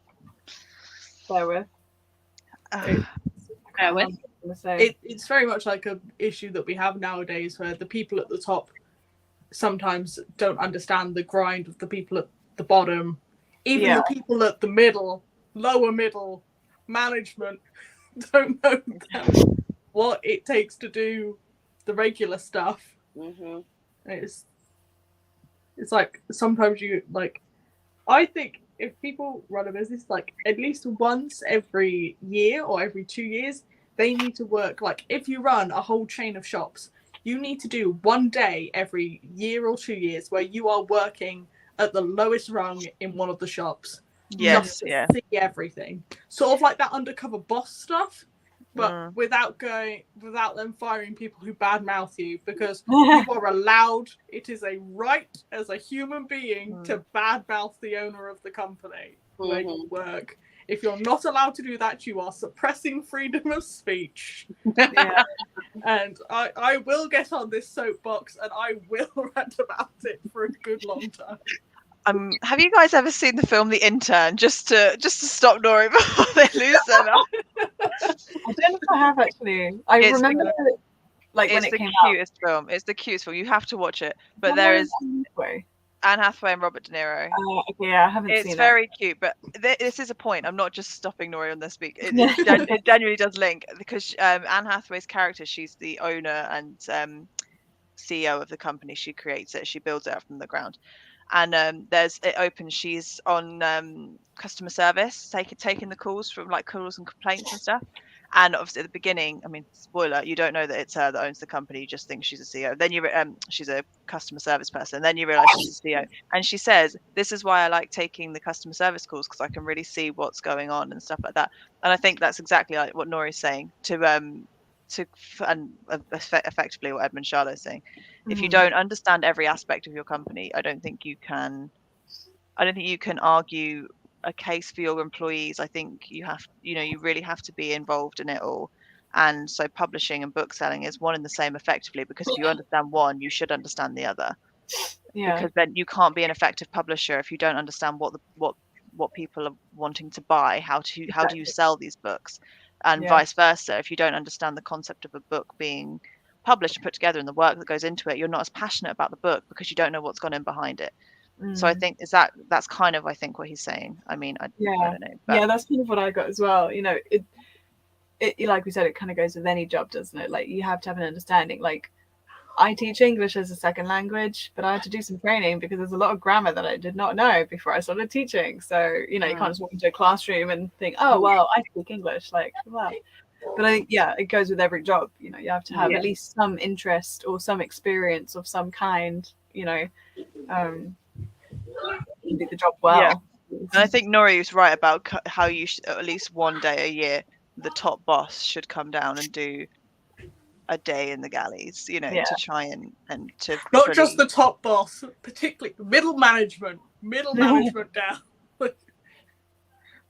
Bear with. It's very much like an issue that we have nowadays, where the people at the top sometimes don't understand the grind of the people at the bottom. Even the people at the middle, lower middle, management don't know what it takes to do the regular stuff. It's like sometimes you like. I think if people run a business, like at least once every year or every 2 years, they need to work. Like if you run a whole chain of shops, you need to do one day every year or 2 years where you are working at the lowest rung in one of the shops. Yes, just to see everything. Sort of like that undercover boss stuff, but without them firing people who badmouth you, because you are allowed. It is a right as a human being to badmouth the owner of the company where you work. If you're not allowed to do that, you are suppressing freedom of speech. And I will get on this soapbox and I will rant about it for a good long time. Have you guys ever seen the film The Intern? Just to stop Nori before they lose their mind. I don't know if I have actually. I remember like when it came out. It's the cutest film. You have to watch it. But there is Anne Hathaway and Robert De Niro. Okay, I haven't seen it. It's very cute, but this is a point. I'm not just stopping Nori on this speak. It genuinely does link, because Anne Hathaway's character, she's the owner and CEO of the company. She creates it. She builds it up from the ground. And it opens. She's on customer service, taking the calls from like calls and complaints and stuff. And obviously at the beginning, I mean, spoiler, you don't know that it's her that owns the company. You just think she's a CEO. Then she's a customer service person. Then you realize she's a CEO. And she says, "This is why I like taking the customer service calls, because I can really see what's going on and stuff like that." And I think that's exactly like what Nori's saying effectively what Edmund Charlo is saying. If you don't understand every aspect of your company, I don't think you can argue a case for your employees. I think you really have to be involved in it all, And so publishing and book selling is one and the same effectively, because if you understand one, you should understand the other. Yeah. Because then you can't be an effective publisher if you don't understand what people are wanting to buy, how do you Exactly. sell these books, and Yeah. vice versa. If you don't understand the concept of a book being published and put together and the work that goes into it, you're not as passionate about the book because you don't know what's gone in behind it. So I think that's kind of, I think, what he's saying. I mean, I don't know. But Yeah, that's kind of what I got as well. You know, it like we said, it kind of goes with any job, doesn't it? Like, you have to have an understanding. Like, I teach English as a second language, but I had to do some training because there's a lot of grammar that I did not know before I started teaching. So, you know, you can't just walk into a classroom and think, oh, well, I speak English. Like, wow. But I think, yeah, it goes with every job. You know, you have to have at least some interest or some experience of some kind, you know, to do the job well. Yeah. And I think Nori was right about how you should, at least one day a year, the top boss should come down and do a day in the galleys, you know, to try and to not just the top boss, particularly middle management down.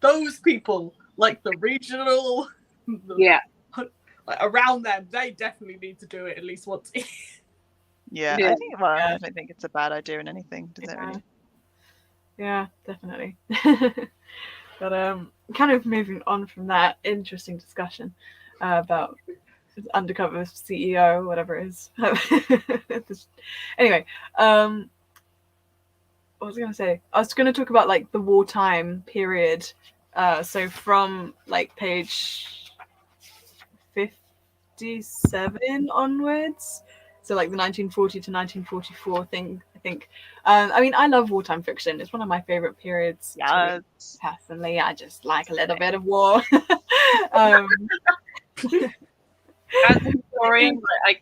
Those people, like the regional, like around them, they definitely need to do it at least once. Yeah, I think. Well, I don't think it's a bad idea in anything, does it really? Yeah, definitely. But kind of moving on from that interesting discussion about undercover CEO, whatever it is. Anyway, what was I going to say? I was going to talk about like the wartime period. So from like page 57 onwards. So like the 1940 to 1944 thing, I think. I mean, I love wartime fiction. It's one of my favorite periods. Yes. Personally, I just like a little bit of war. As a historian, I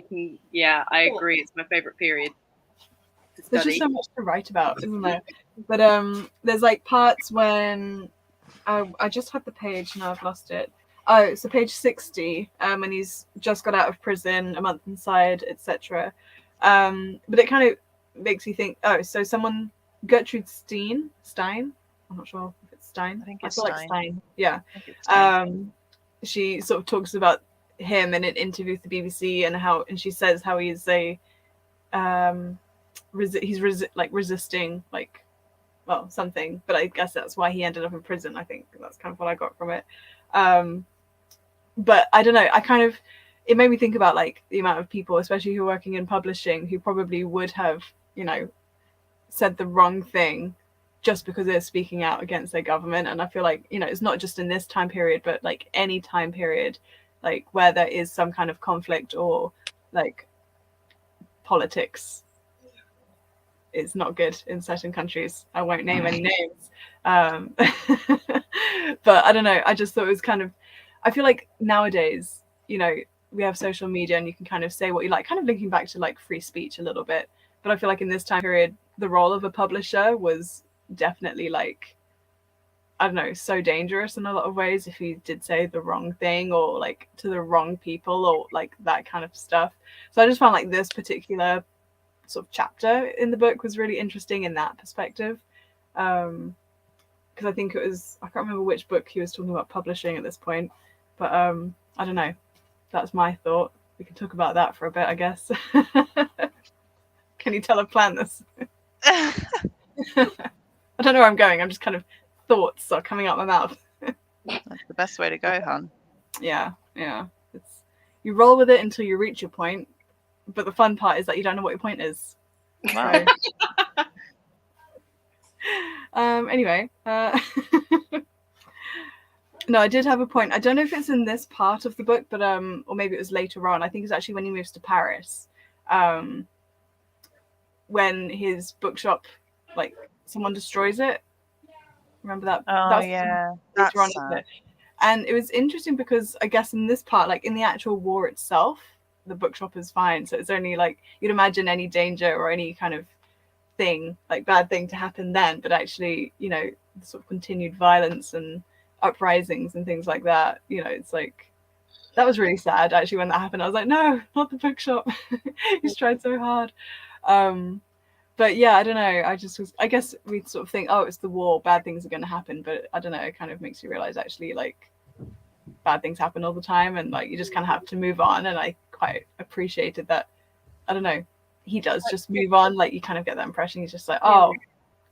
can, I agree. It's my favorite period to study. There's just so much to write about, isn't there? But there's like parts when I just had the page, now I've lost it. Oh, so page 60, when he's just got out of prison, a month inside, etc. But it kind of makes you think, oh, so someone, Gertrude Stein, I'm not sure if it's Stein. I think it's feel Stein. Like Stein. Yeah. I think it's Stein. She sort of talks about him in an interview with the BBC and she says how he's a resisting like, well, something, but I guess that's why he ended up in prison. I think that's kind of what I got from it. But I don't know, it made me think about like the amount of people, especially who are working in publishing, who probably would have, you know, said the wrong thing just because they're speaking out against their government. And I feel like, you know, it's not just in this time period, but like any time period, like where there is some kind of conflict or like politics is not good in certain countries. I won't name any names. But I don't know, I just thought it was kind of, I feel like nowadays, you know, we have social media and you can kind of say what you like, kind of linking back to like free speech a little bit. But I feel like in this time period, the role of a publisher was definitely like, I don't know, so dangerous in a lot of ways if you did say the wrong thing or like to the wrong people or like that kind of stuff. So I just found like this particular sort of chapter in the book was really interesting in that perspective. Because I think it was, I can't remember which book he was talking about publishing at this point, but I don't know. That's my thought. We can talk about that for a bit, I guess. Can you tell I've planned this? I don't know where I'm going. I'm just kind of, thoughts are coming out my mouth. That's the best way to go, hon. Yeah. It's, you roll with it until you reach your point, but the fun part is that you don't know what your point is. Wow. Anyway, no, I did have a point. I don't know if it's in this part of the book, but or maybe it was later on. I think it's actually when he moves to Paris, when his bookshop, like someone destroys it. Remember that? Oh, yeah. That's sad. And it was interesting because I guess in this part, like in the actual war itself, the bookshop is fine. So it's only like you'd imagine any danger or any kind of thing, like bad thing to happen then, but actually, you know, the sort of continued violence and uprisings and things like that, you know, it's like that was really sad actually when that happened. I was like, no, not the bookshop. He's tried so hard. But yeah, I don't know, I guess we sort of think, oh, it's the war, bad things are going to happen, but I don't know, it kind of makes you realize actually like bad things happen all the time, and like you just kind of have to move on. And I quite appreciated that. I don't know, he does just move on. Like you kind of get that impression he's just like, oh,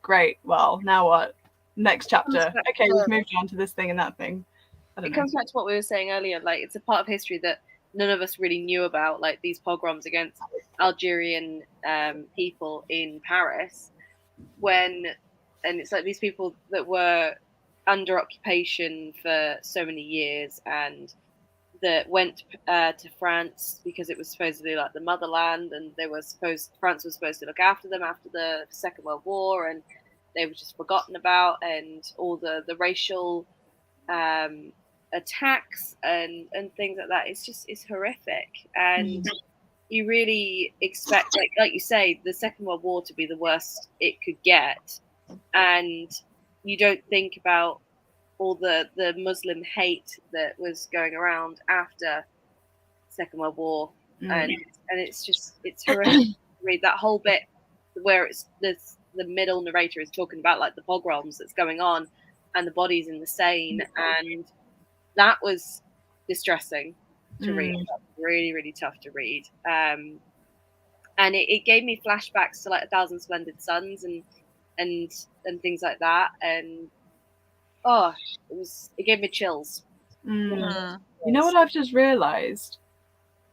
great, well, now what? Next chapter. Okay, we've moved on to this thing and that thing. It comes back to what we were saying earlier. Like, it's a part of history that none of us really knew about, like these pogroms against Algerian people in Paris. And it's like these people that were under occupation for so many years, and that went to France because it was supposedly like the motherland, and France was supposed to look after them after the Second World War, and they were just forgotten about, and all the racial attacks and things like that. It's horrific, and you really expect, like you say, the Second World War to be the worst it could get, and you don't think about all the Muslim hate that was going around after Second World War, and it's horrific to read that whole bit where it's the middle narrator is talking about like the pogroms that's going on and the bodies in the Seine, and that was distressing to read. That was really, really tough to read, and it gave me flashbacks to like 1,000 Splendid Suns and things like that, and it gave me chills. You know what I've just realized?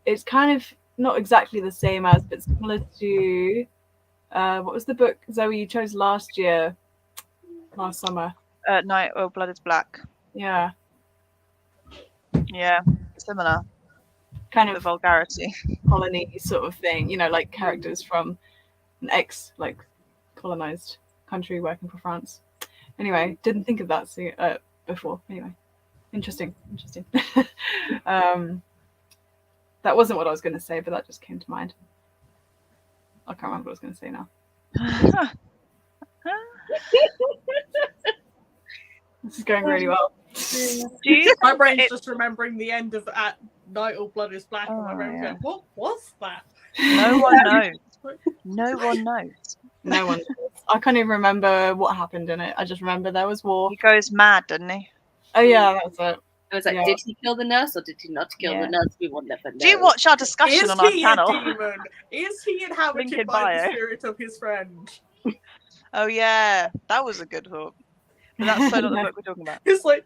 It's kind of not exactly the same as, but similar to what was the book, Zoe, you chose last summer? Night or Blood is Black. Yeah, Similar. Kind the of vulgarity. colony sort of thing, like characters from an colonized country working for France. Anyway, didn't think of that before. Anyway, interesting. That wasn't what I was going to say, but that just came to mind. I can't remember what I was going to say now. This is going really well. My brain's just remembering the end of At Night All Blood is Black, and my brain's going, what was that? No one knows. No one knows. No one knows. I can't even remember what happened in it. I just remember there was war. He goes mad, doesn't he? Oh yeah, that was it. I was like, did he kill the nurse or did he not kill the nurse? We will never know. Do you watch our discussion on our channel? Is he a demon? Is he inhabited by the spirit of his friend? Oh yeah, that was a good thought. But that's so not the book we're talking about. It's like,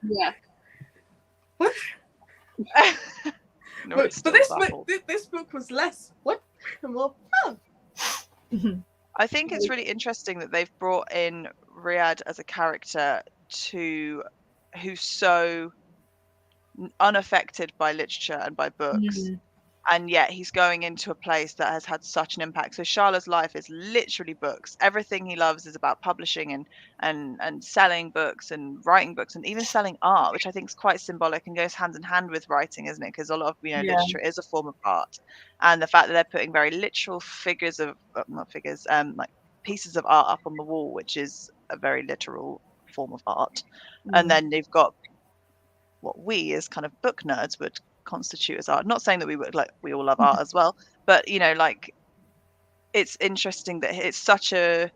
What? No, but this book was less what and more fun. I think it's really interesting that they've brought in Riyadh as a character who's so unaffected by literature and by books, and yet he's going into a place that has had such an impact. So Charlotte's life is literally books. Everything he loves is about publishing and selling books and writing books and even selling art, which I think is quite symbolic and goes hand in hand with writing, isn't it? Because a lot of literature is a form of art, and the fact that they're putting very literal like pieces of art up on the wall, which is a very literal form of art, and then they've got what we as kind of book nerds would constitute as art. Not saying that we all love art as well, but it's interesting that it's such a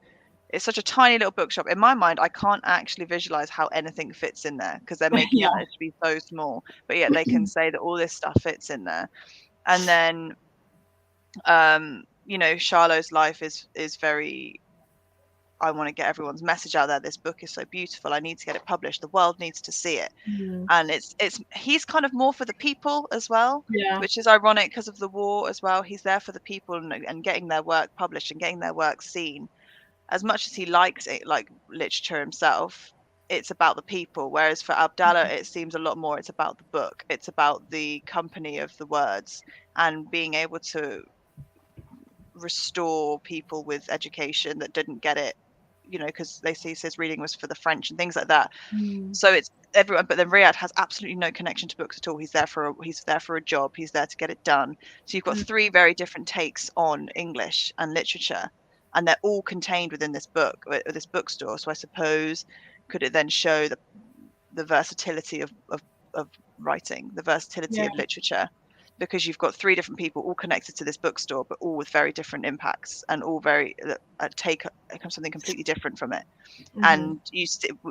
tiny little bookshop. In my mind, I can't actually visualize how anything fits in there because they're making it to be so small, but yet they can say that all this stuff fits in there. And then Charlotte's life is very, I want to get everyone's message out there. This book is so beautiful. I need to get it published. The world needs to see it. And he's kind of more for the people as well, which is ironic because of the war as well. He's there for the people and getting their work published and getting their work seen. As much as he likes it, like literature himself, it's about the people. Whereas for Abdullah, it seems a lot more. It's about the book. It's about the company of the words and being able to restore people with education that didn't get it, because he says reading was for the French and things like that. So it's everyone, but then Riyadh has absolutely no connection to books at all. He's there for a job. He's there to get it done. So you've got three very different takes on English and literature, and they're all contained within this book, or this bookstore. So I suppose could it then show the versatility of writing, the versatility of literature? Because you've got three different people all connected to this bookstore, but all with very different impacts and all very take something completely different from it. And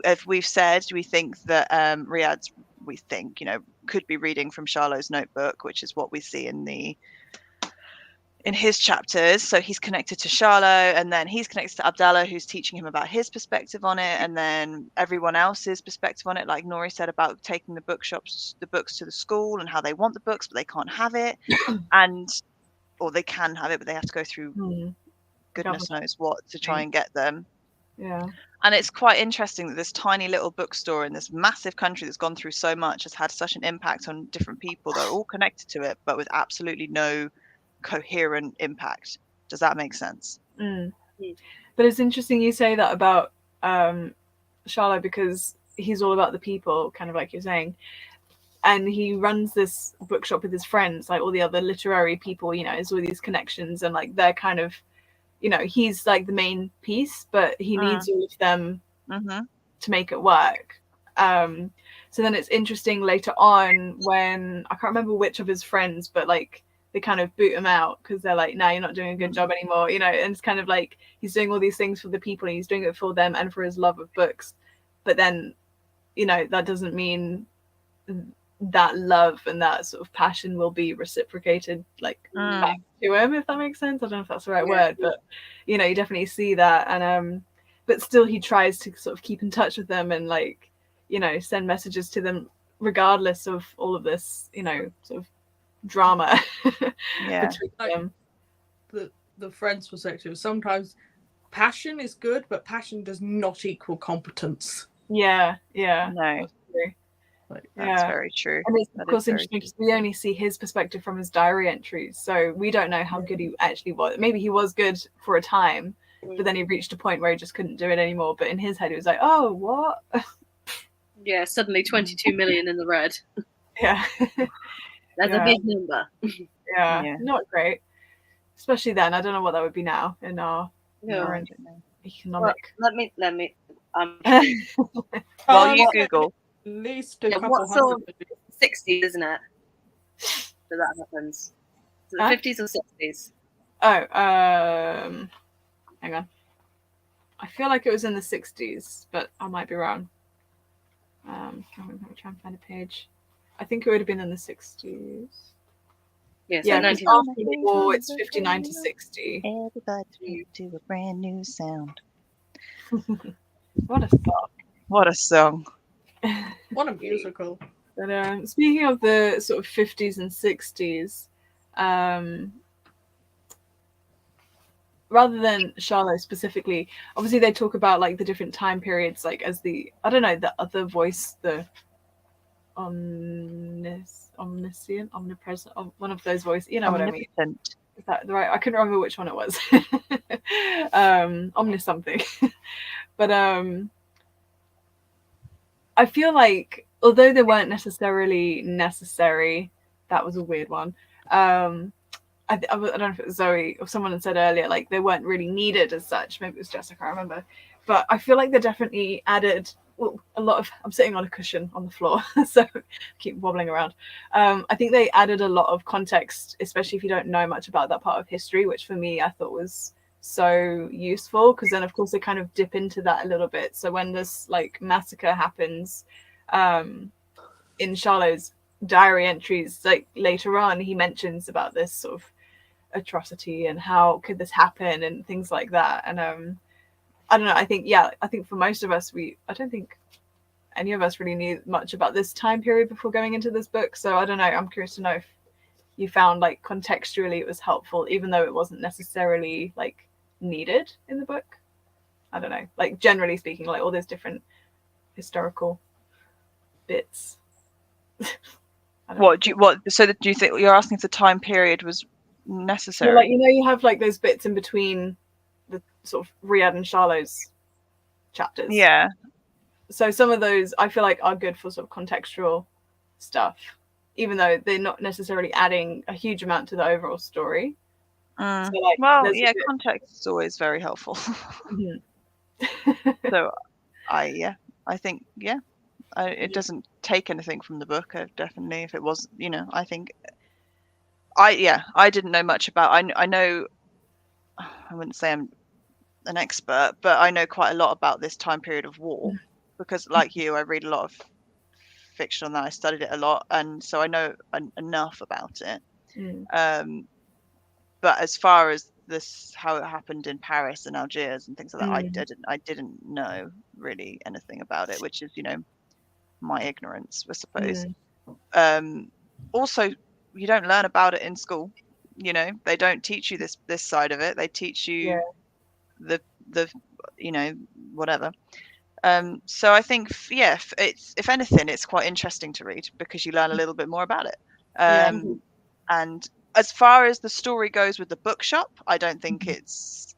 as we've said, we think that Riyadh's we think, could be reading from Charlot's notebook, which is what we see in his chapters. So he's connected to Charlotte, and then he's connected to Abdullah, who's teaching him about his perspective on it, and then everyone else's perspective on it, like Nori said about taking the books to the school and how they want the books but they can't have it, or they can have it but they have to go through goodness knows what to try and get them. Yeah. And it's quite interesting that this tiny little bookstore in this massive country that's gone through so much has had such an impact on different people that are all connected to it, but with absolutely no coherent impact. Does that make sense? But it's interesting you say that about Charlotte, because he's all about the people, kind of like you're saying. And he runs this bookshop with his friends, like all the other literary people, there's all these connections, and like they're kind of, he's like the main piece, but he needs all of them to make it work. So then it's interesting later on when, I can't remember which of his friends, but like they kind of boot him out because they're like, no, you're not doing a good job anymore, and it's kind of like he's doing all these things for the people and he's doing it for them and for his love of books. But then, that doesn't mean that love and that sort of passion will be reciprocated like back to him, if that makes sense. I don't know if that's the right word, but you definitely see that. And but still he tries to sort of keep in touch with them and like send messages to them regardless of all of this sort of drama between them. The friend's perspective, sometimes passion is good, but passion does not equal competence. No, that's very true. And it's of course interesting because we only see his perspective from his diary entries, so we don't know how good he actually was. Maybe he was good for a time, but then he reached a point where he just couldn't do it anymore. But in his head he was like, oh, what? Yeah, suddenly 22 million in the red. Yeah. That's a big number. Yeah, not great. Especially then. I don't know what that would be now in our economic. Well, let me. While you Google. At least a couple what sort hundred. of 60s, isn't it? So that happens. So the 50s or 60s? Oh, hang on. I feel like it was in the 60s, but I might be wrong. I'm going to try and find a page. I think it would have been in the 60s. Yeah, so yeah, 19... after the war, it's 59 to 60. Everybody to a brand new sound. What a song. What a song. What a musical. But speaking of the sort of 50s and 60s, rather than Charlotte specifically, obviously they talk about like the different time periods, like as the other voice, the omniscient, omnipresent, one of those voices, what I mean. Is that the right? I couldn't remember which one it was. Omnis something. But I feel like although they weren't necessarily necessary, that was a weird one. I don't know if it was Zoe or someone had said earlier, like they weren't really needed as such. Maybe it was Jess, I can't remember. But I feel like they definitely added a lot of. I'm sitting on a cushion on the floor, so I keep wobbling around. I think they added a lot of context, especially if you don't know much about that part of history, which for me I thought was so useful, because then of course they kind of dip into that a little bit. So when this like massacre happens in Charlot's diary entries, like later on he mentions about this sort of atrocity and how could this happen and things like that. And I don't know, I think for most of us, I don't think any of us really knew much about this time period before going into this book. So I don't know, I'm curious to know if you found like contextually it was helpful, even though it wasn't necessarily like needed in the book. I don't know, like generally speaking, like all those different historical bits. So do you think you're asking if the time period was necessary? So, like, you have like those bits in between the sort of Riyadh and Charlot's chapters. Yeah. So some of those I feel like are good for sort of contextual stuff, even though they're not necessarily adding a huge amount to the overall story. So, like, context is always very helpful. So I think it doesn't take anything from the book. Definitely, if it was, I think I didn't know much about. I know, I wouldn't say I'm an expert, but I know quite a lot about this time period of war because, like you, I read a lot of fiction on that. I studied it a lot, and so I know enough about it. But as far as how it happened in Paris and Algiers and things like that, I didn't know really anything about it, which is, you know, my ignorance, I suppose. Also, you don't learn about it in school. You know, they don't teach you this side of it. They teach you the you know, whatever. So I think if anything, it's quite interesting to read because you learn a little bit more about it. And as far as the story goes with the bookshop, I don't think it's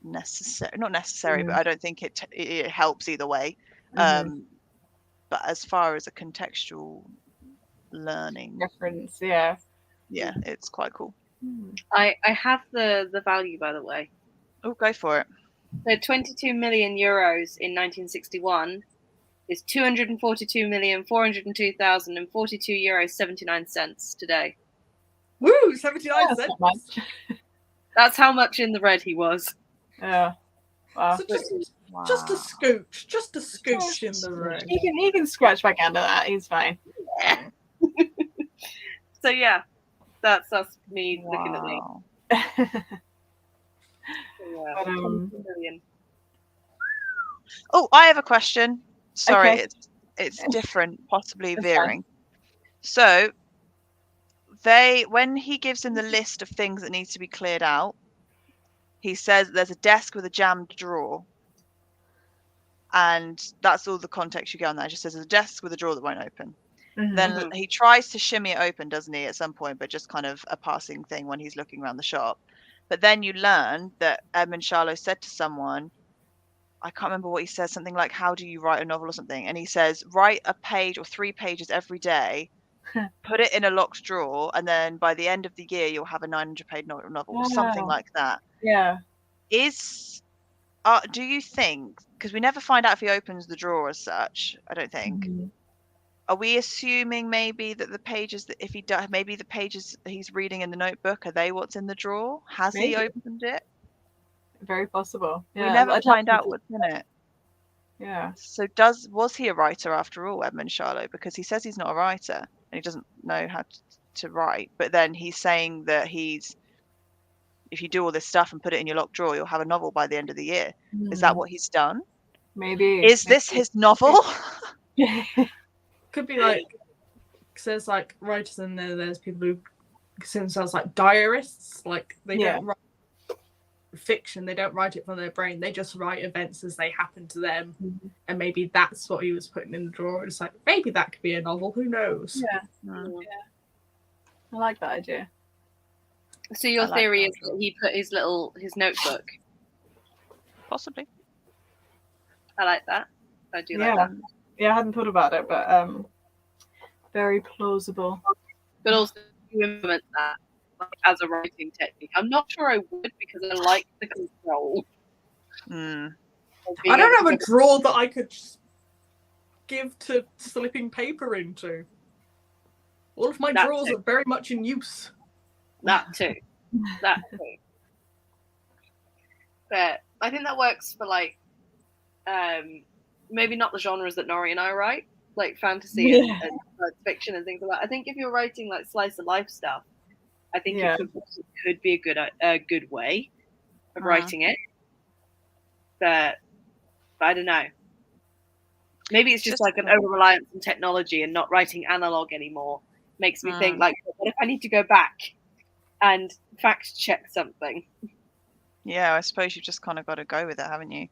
necessary. Not necessary, but I don't think it helps either way. But as far as a contextual learning reference, it's quite cool. I have the value, by the way. Oh, go for it. So 22 million euros in 1961 is 242,402,042 euros 79 cents today. Woo, 79 cents. That's how much in the red he was. Yeah. Wow. So just a scooch in the red. He can scratch back under that. He's fine. Yeah. So yeah, that's me looking at me. Oh, I have a question. Sorry, Okay. it's different, possibly veering. So when he gives him the list of things that needs to be cleared out, he says there's a desk with a jammed drawer. And that's all the context you get on that. It just says there's a desk with a drawer that won't open. Then he tries to shimmy it open, doesn't he, at some point, but just kind of a passing thing when he's looking around the shop. But then you learn that Edmund Charlot said to someone, I can't remember what he says, something like, how do you write a novel or something? And he says, write a page or 3 pages every day, put it in a locked drawer, and then by the end of the year, you'll have a 900-page novel or something like that. Yeah. Do you think, because we never find out if he opens the drawer as such, I don't think. Are we assuming maybe that the pages that if he does, maybe the pages that he's reading in the notebook, are they what's in the drawer? Has he opened it? Very possible. Yeah, we never find out what's in it. Yeah. So was he a writer after all, Edmund Charlot? Because he says he's not a writer and he doesn't know how to write. But then he's saying that if you do all this stuff and put it in your locked drawer, you'll have a novel by the end of the year. Is that what he's done? Maybe. Is this his novel? Could be like, there's like writers in there. There's people who consider themselves like diarists. Like they don't write fiction. They don't write it from their brain. They just write events as they happen to them. And maybe that's what he was putting in the drawer. It's like maybe that could be a novel. Who knows? Yeah. I like that idea. So your theory is that he put his notebook. Possibly. I like that. I do like that. Yeah, I hadn't thought about it, but very plausible. But also you implement that as a writing technique. I'm not sure I would because I like the control. I don't have a drawer that I could give to slipping paper into. All of my drawers are very much in use. That too. But I think that works for like maybe not the genres that Nori and I write, like fantasy and science fiction and things like that. I think if you're writing like slice of life stuff, I think it could be a good way of writing it. But I don't know. Maybe it's just like an over reliance on technology and not writing analog anymore. Makes me think like, what if I need to go back and fact check something? Yeah, I suppose you've just kind of got to go with it, haven't you?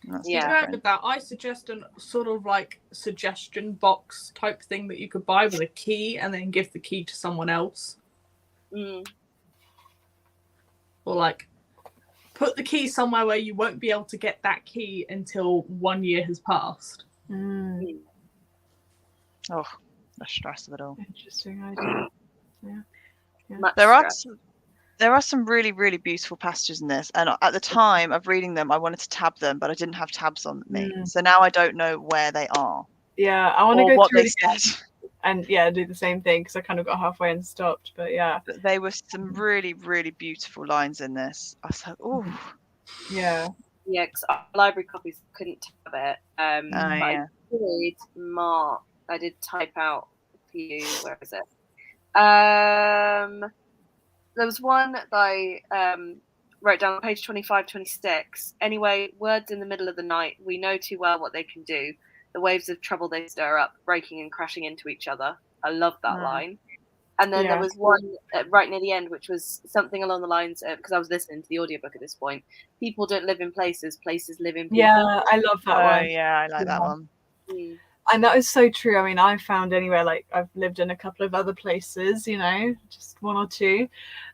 With that, I suggest a sort of like suggestion box type thing that you could buy with a key and then give the key to someone else. Or like put the key somewhere where you won't be able to get that key until 1 year has passed. Oh, the stress of it all. Interesting idea. There are some really, really beautiful passages in this, and at the time of reading them, I wanted to tab them, but I didn't have tabs on me, so now I don't know where they are. Yeah, I want to go what through they it again said. and do the same thing because I kind of got halfway and stopped. But But they were some really, really beautiful lines in this. I was like, oh, yeah. Yeah, because our library copies couldn't have it. But yeah. I did type out for you. Where is it? There was one that I wrote down on page 25, 26. Anyway, words in the middle of the night, we know too well what they can do. The waves of trouble they stir up, breaking and crashing into each other. I love that line. And then there was one right near the end, which was something along the lines of, because I was listening to the audiobook at this point, people don't live in places, places live in people. Yeah, I love that one. Yeah, I like that one. And that is so true. I mean, I found anywhere, like I've lived in a couple of other places, you know, just one or two.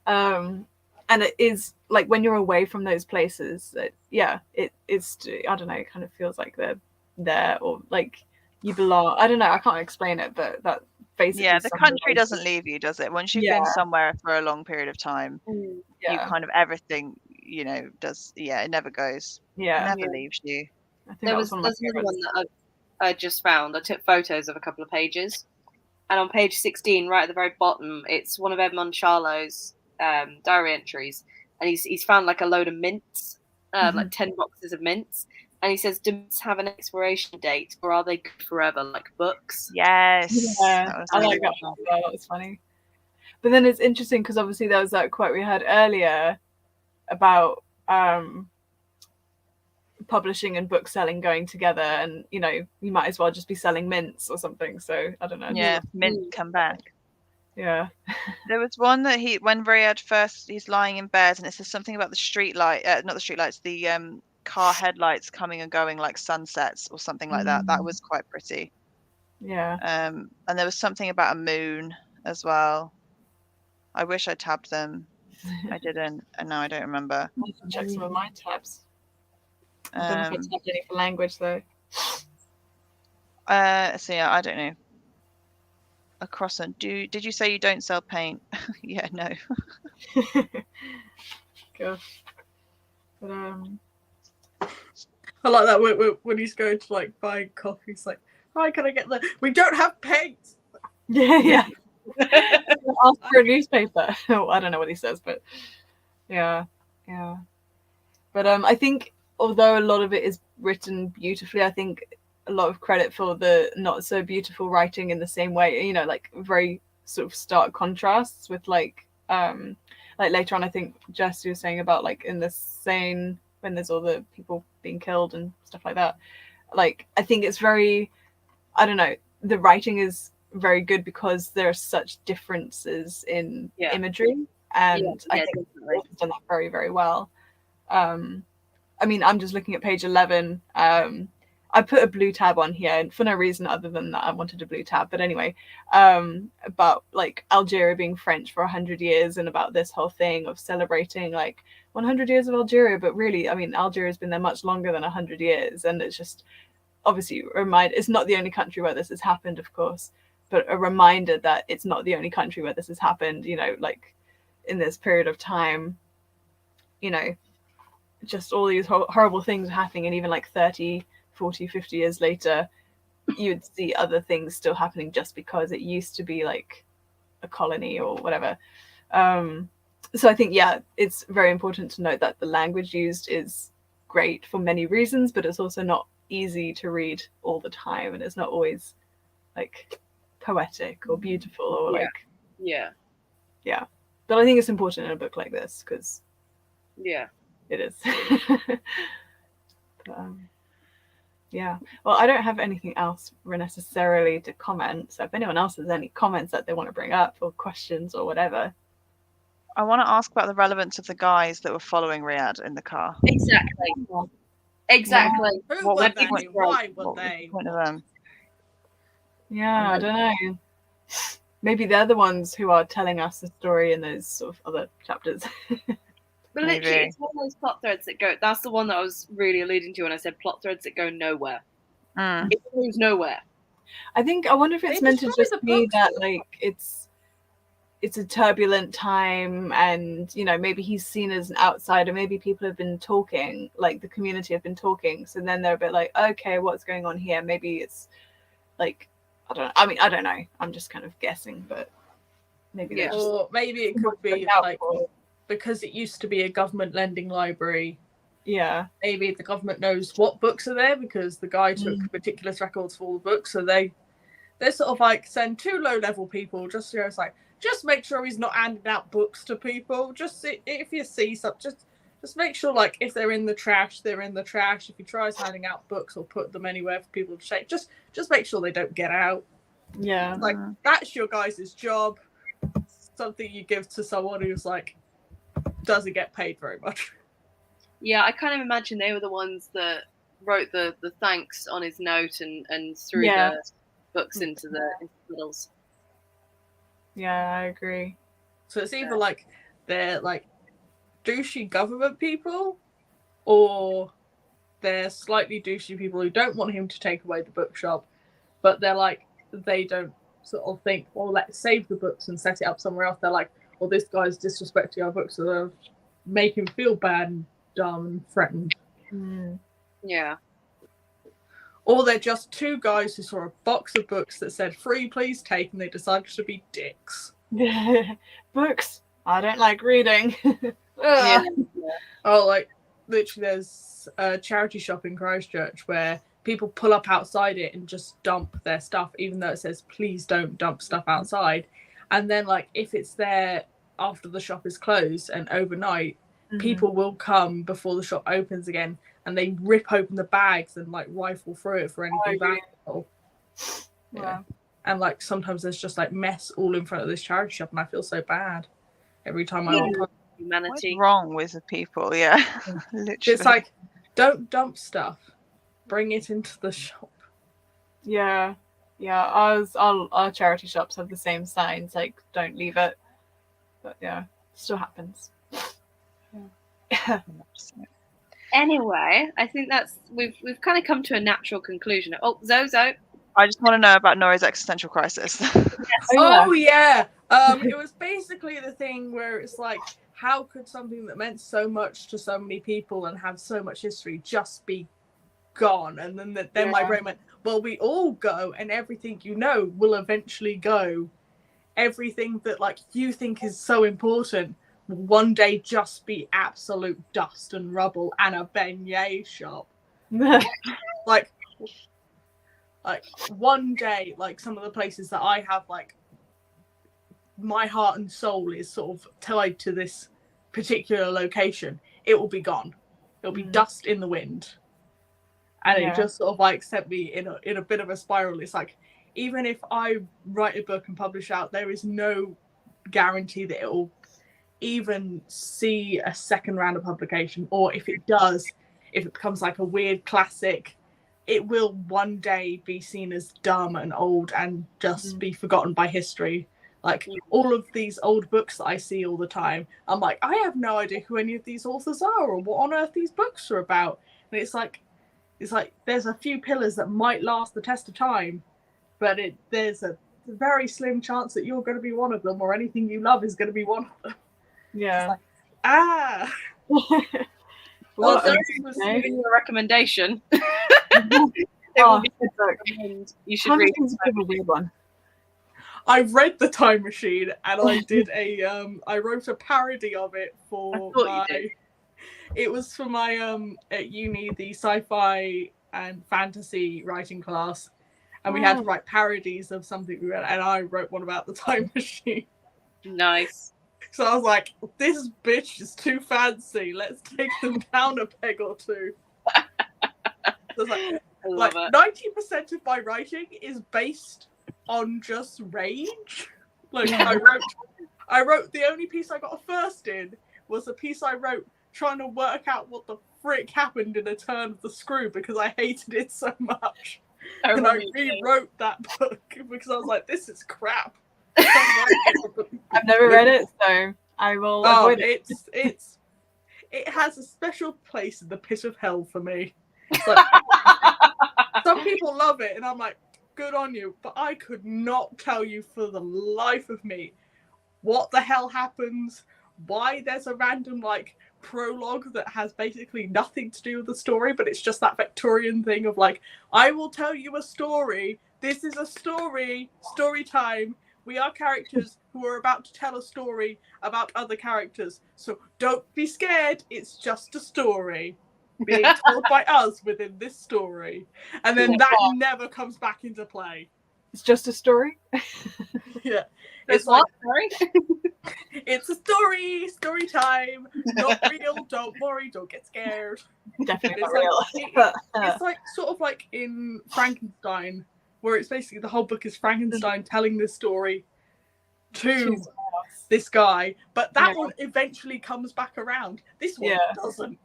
And it is like when you're away from those places, it's, I don't know, it kind of feels like they're there or like you belong. I don't know, I can't explain it, but that basically. Yeah, the country doesn't leave you, does it? Once you've been somewhere for a long period of time, you kind of everything, you know, it never goes. Yeah. It never leaves you. I think There's another one that I just found. I took photos of a couple of pages, and on page 16, right at the very bottom, it's one of Edmond Charlot's diary entries, and he's found like a load of mints, like 10 boxes of mints, and he says, "Do mints have an expiration date, or are they good forever, like books?" Yes, I like that one. That was funny. But then it's interesting because obviously there was that quote we had earlier about publishing and book selling going together, and you know, you might as well just be selling mints or something. So I don't know. Yeah, mint come back. Yeah. There was one that when Riyadh first, he's lying in bed and it says something about the street light, not the street lights, the car headlights coming and going like sunsets or something like that. That was quite pretty. Yeah. And there was something about a moon as well. I wish I tabbed them. I didn't, and now I don't remember. I can check some of my tabs. I don't know if I tabbed any for language though. So yeah, I don't know. A croissant. Did you say you don't sell paint? Yeah, no. Gosh. But I like that when he's going to like buy coffee. He's like, "Hi, can I get the? We don't have paint." Yeah. Ask for a newspaper. I don't know what he says, but yeah. But I think although a lot of it is written beautifully, I think a lot of credit for the not so beautiful writing in the same way, you know, like very sort of stark contrasts with like later on, I think Jess was saying about like in the Seine when there's all the people being killed and stuff like that. Like I think it's very, I don't know, the writing is very good because there are such differences in imagery, and I think it's done that very, very well. I mean, I'm just looking at page 11. I put a blue tab on here and for no reason other than that I wanted a blue tab. But anyway, about like Algeria being French for 100 years and about this whole thing of celebrating like 100 years of Algeria. But really, I mean, Algeria has been there much longer than 100 years. And it's just obviously it's not the only country where this has happened, of course, but a reminder that it's not the only country where this has happened, you know, like in this period of time, you know, just all these horrible things happening. And even like 30, 40, 50 years later, you'd see other things still happening just because it used to be like a colony or whatever. So I think, yeah, it's very important to note that the language used is great for many reasons, but it's also not easy to read all the time. And it's not always like poetic or beautiful or like. Yeah. But I think it's important in a book like this because. Yeah. It is. But, yeah. Well, I don't have anything else necessarily to comment. So if anyone else has any comments that they want to bring up or questions or whatever. I want to ask about the relevance of the guys that were following Riyadh in the car. Exactly. Who What were was the they? Why were What was they? the point of them? Yeah, I don't know. Maybe they're the ones who are telling us the story in those sort of other chapters. But literally, it's one of those plot threads that go. That's the one that I was really alluding to when I said plot threads that go nowhere. It goes nowhere. I wonder if it's meant to just be that like it's a turbulent time, and you know, maybe he's seen as an outsider. Maybe people have been talking, like the community have been talking. So then they're a bit like, okay, what's going on here? Maybe it's like, I don't know. I'm just kind of guessing, but maybe or maybe it could be like. Because it used to be a government lending library, Yeah. Maybe the government knows what books are there because the guy took meticulous records for all the books, so they sort of like send 2 low-level people just it's like, just make sure he's not handing out books to people. Just if you see something, just make sure, like, if they're in the trash, they're in the trash. If he tries handing out books or put them anywhere for people to take, just make sure they don't get out. Yeah. Like, that's your guys' job. Something you give to someone who's like doesn't get paid very much. Yeah, I kind of imagine they were the ones that wrote the thanks on his note and threw the books into the middles. Yeah, I agree. So it's either like they're like douchey government people, or they're slightly douchey people who don't want him to take away the bookshop, but they're like, they don't sort of think, well, let's save the books and set it up somewhere else. They're like, well, this guy's disrespecting our books, so they'll make him feel bad and dumb and threatened. Yeah. Or they're just 2 guys who saw a box of books that said free, please take, and they decided to be dicks. Books. I don't like reading. Yeah. Oh, like, literally there's a charity shop in Christchurch where people pull up outside it and just dump their stuff, even though it says please don't dump stuff outside. And then, like, if it's there after the shop is closed and overnight, people will come before the shop opens again, and they rip open the bags and like rifle through it for anything valuable. Yeah. And like sometimes there's just like mess all in front of this charity shop, and I feel so bad every time I walk. Humanity. What's wrong with the people? Yeah. Literally. It's like, don't dump stuff, bring it into the shop. Yeah. Our charity shops have the same signs, like, don't leave it. But yeah, still happens. Anyway, I think that's we've kind of come to a natural conclusion. Oh, Zozo. I just want to know about Nori's existential crisis. Oh yeah. It was basically the thing where it's like, how could something that meant so much to so many people and have so much history just be gone? And then my brain went, well, we all go, and everything you know will eventually go. Everything that like you think is so important will one day just be absolute dust and rubble and a beignet shop. like one day, like some of the places that I have, like, my heart and soul is sort of tied to this particular location, it will be gone. It'll be dust in the wind. And it just sort of like sent me in a bit of a spiral. It's like, even if I write a book and publish out, there is no guarantee that it will even see a second round of publication. Or if it does, if it becomes like a weird classic, it will one day be seen as dumb and old and just be forgotten by history. Like, all of these old books that I see all the time, I'm like, I have no idea who any of these authors are or what on earth these books are about. And it's like there's a few pillars that might last the test of time, but there's a very slim chance that you're going to be one of them, or anything you love is going to be one of them. Yeah. Like, Well, Zoe was giving you a recommendation. You should read a weird one. I read The Time Machine, and I did I wrote a parody of it for it was for my at uni, the sci-fi and fantasy writing class, and we had to write parodies of something we read, and I wrote one about The Time Machine. Nice. So I was like, this bitch is too fancy. Let's take them down a peg or two. So like 90% of my writing is based on just rage. Like, I wrote the only piece I got a first in was a piece I wrote trying to work out what the frick happened in A Turn of the Screw because I hated it so much. And I rewrote that book because I was like, this is crap. I've never read it, so I will avoid it. It has a special place in the pit of hell for me. Like, some people love it, and I'm like, good on you, but I could not tell you for the life of me what the hell happens, why there's a random like prologue that has basically nothing to do with the story, but it's just that Victorian thing of like, I will tell you a story, this is a story time, we are characters who are about to tell a story about other characters, so don't be scared, it's just a story. being told by us within this story, and then that never comes back into play. It's just a story. Yeah, It's what? Sorry. It's a story time. Not real. Don't worry. Don't get scared. Definitely It's not real. It's like sort of like in Frankenstein, where it's basically the whole book is Frankenstein telling this story to this guy, but that one eventually comes back around. This one doesn't.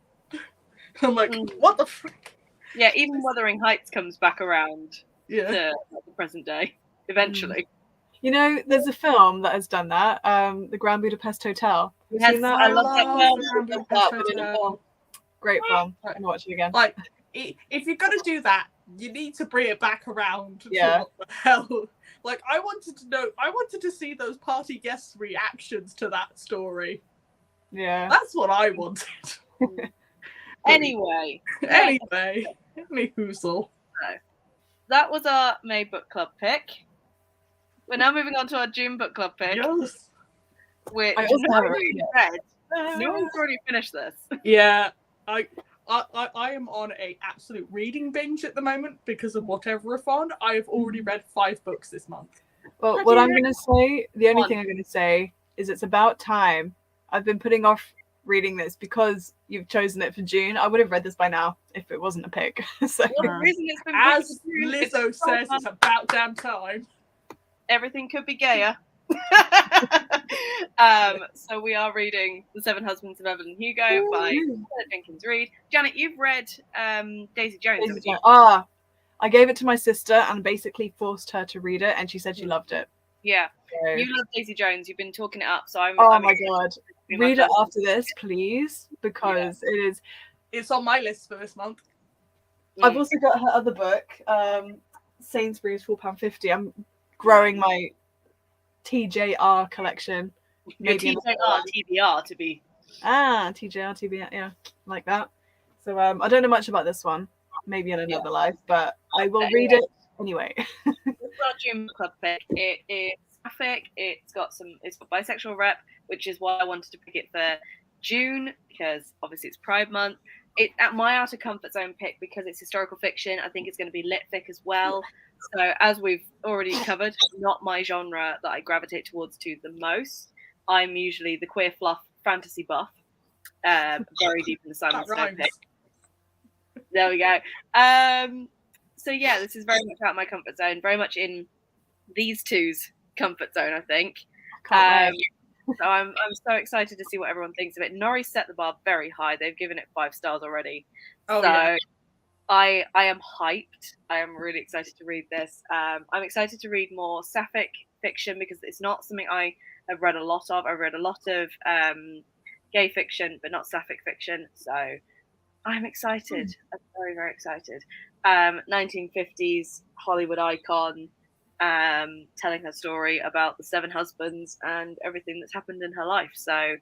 I'm like, what the frick? Yeah, even Wuthering Heights comes back around Yeah. to the present day eventually. You know, there's a film that has done that. The Grand Budapest Hotel. Have you Yes, seen that? I love that film. Grand Budapest Hotel. Great film. I'm gonna watch it again. Like, if you're gonna do that, you need to bring it back around. Yeah. To what the hell? Like, I wanted to see those party guests' reactions to that story. Yeah. That's what I wanted. Anyway, Any hoozle. that was our May book club pick. We're now moving on to our June book club pick, Yes. which I also haven't nobody read. No one's already finished this. Yeah. I am on a absolute reading binge at the moment because of whatever I've on. I have already read 5 books this month. Well, what I'm going to say, the only thing I'm going to say is it's about time. I've been putting off reading this because you've chosen it for June. I would have read this by now if it wasn't a pick. So Well, the reason it's been As picked for June is Lizzo it's says, it's about damn time. everything could be gayer. So we are reading The Seven Husbands of Evelyn Hugo by Jenkins Reid. Janet, you've read Daisy Jones. haven't you? I gave it to my sister and basically forced her to read it, and she said she loved it. Yeah, So, you love Daisy Jones. You've been talking it up, so I'm. oh I'm my excited god, to be my read it first- after this, please, because it is. It's on my list for this month. I've also got her other book, Sainsbury's £4.50. I'm growing my TJR collection. Your Maybe TJR, TBR to be. TJR, TBR, yeah, like that. So I don't know much about this one. Maybe in another life, but I will read it anyway. It's got a June book club pick. It is graphic. It's got bisexual rep, which is why I wanted to pick it for June because obviously it's Pride Month. It's at my out of comfort zone pick because it's historical fiction. I think it's going to be lit fic as well. So as we've already covered, not my genre that I gravitate towards to the most. I'm usually the queer fluff fantasy buff, very deep in the Simon Snow pick. There we go. So yeah, this is very much out of my comfort zone, very much in these two's comfort zone, I think. Can't wait. So I'm so excited to see what everyone thinks of it. Nori set the bar very high. They've given it 5 stars already. Oh, so yeah. I am hyped. I am really excited to read this. I'm excited to read more sapphic fiction because it's not something I have read a lot of. I've read a lot of gay fiction, but not sapphic fiction. So I'm excited. I'm very, very excited. 1950s Hollywood icon telling her story about the 7 husbands and everything that's happened in her life. So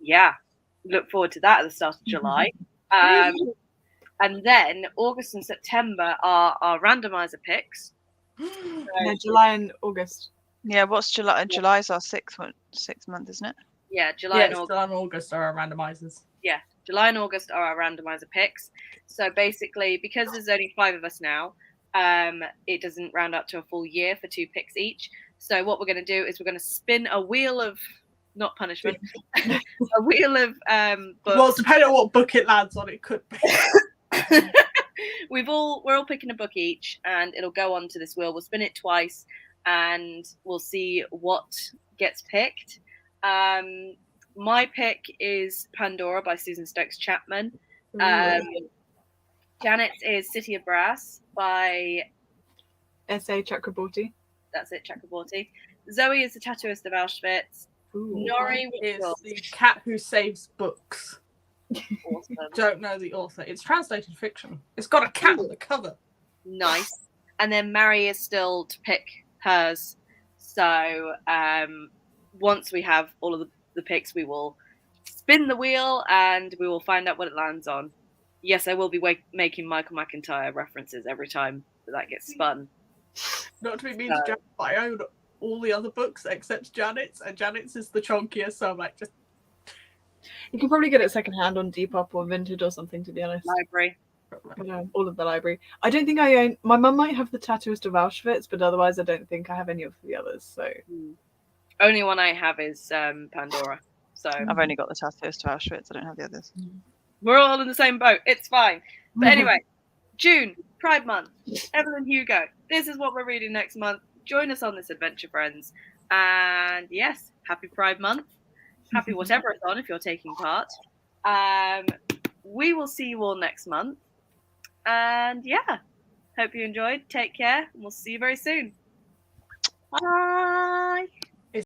yeah, look forward to that at the start of July. And then August and September are our randomizer picks. No, July and August. Yeah, what's July? July's our sixth month, isn't it? Yeah, July and August. July and August are our randomizers. Yeah, July and August are our randomizer picks. So basically, because there's only 5 of us now, it doesn't round up to a full year for 2 picks each. So what we're going to do is we're going to spin a wheel of, not punishment, a wheel of books. Well, depending on what book it lands on, it could be. We're all picking a book each, and it'll go on to this wheel. We'll spin it twice, and we'll see what gets picked. My pick is Pandora by Susan Stokes Chapman. Janet's is City of Brass by S.A. Chakraborty. That's it, Chakraborty. Zoe is The Tattooist of Auschwitz. Nori is The Cat Who Saves Books. Awesome. Don't know the author. It's translated fiction. It's got a cat on the cover. Nice. And then Mary is still to pick hers. So once we have all of the picks, we will spin the wheel and we will find out what it lands on. Yes, I will be making Michael McIntyre references every time that gets spun. Not to be mean to Janet, but I own all the other books except Janet's, and Janet's is the chunkier, so I'm like, just You can probably get it secondhand on Depop or Vintage or something, to be honest. Library. All of the library. I don't think I own. My mum might have the Tattooist of Auschwitz, but otherwise, I don't think I have any of the others. So Only one I have is Pandora. So I've only got the Tattooist of Auschwitz. I don't have the others. we're all in the same boat. It's fine. But anyway, June, Pride Month. Evelyn, Hugo. This is what we're reading next month. Join us on this adventure, friends. And yes, happy Pride Month. Happy whatever it's on if you're taking part. We will see you all next month. And yeah, hope you enjoyed. Take care. And we'll see you very soon. Bye.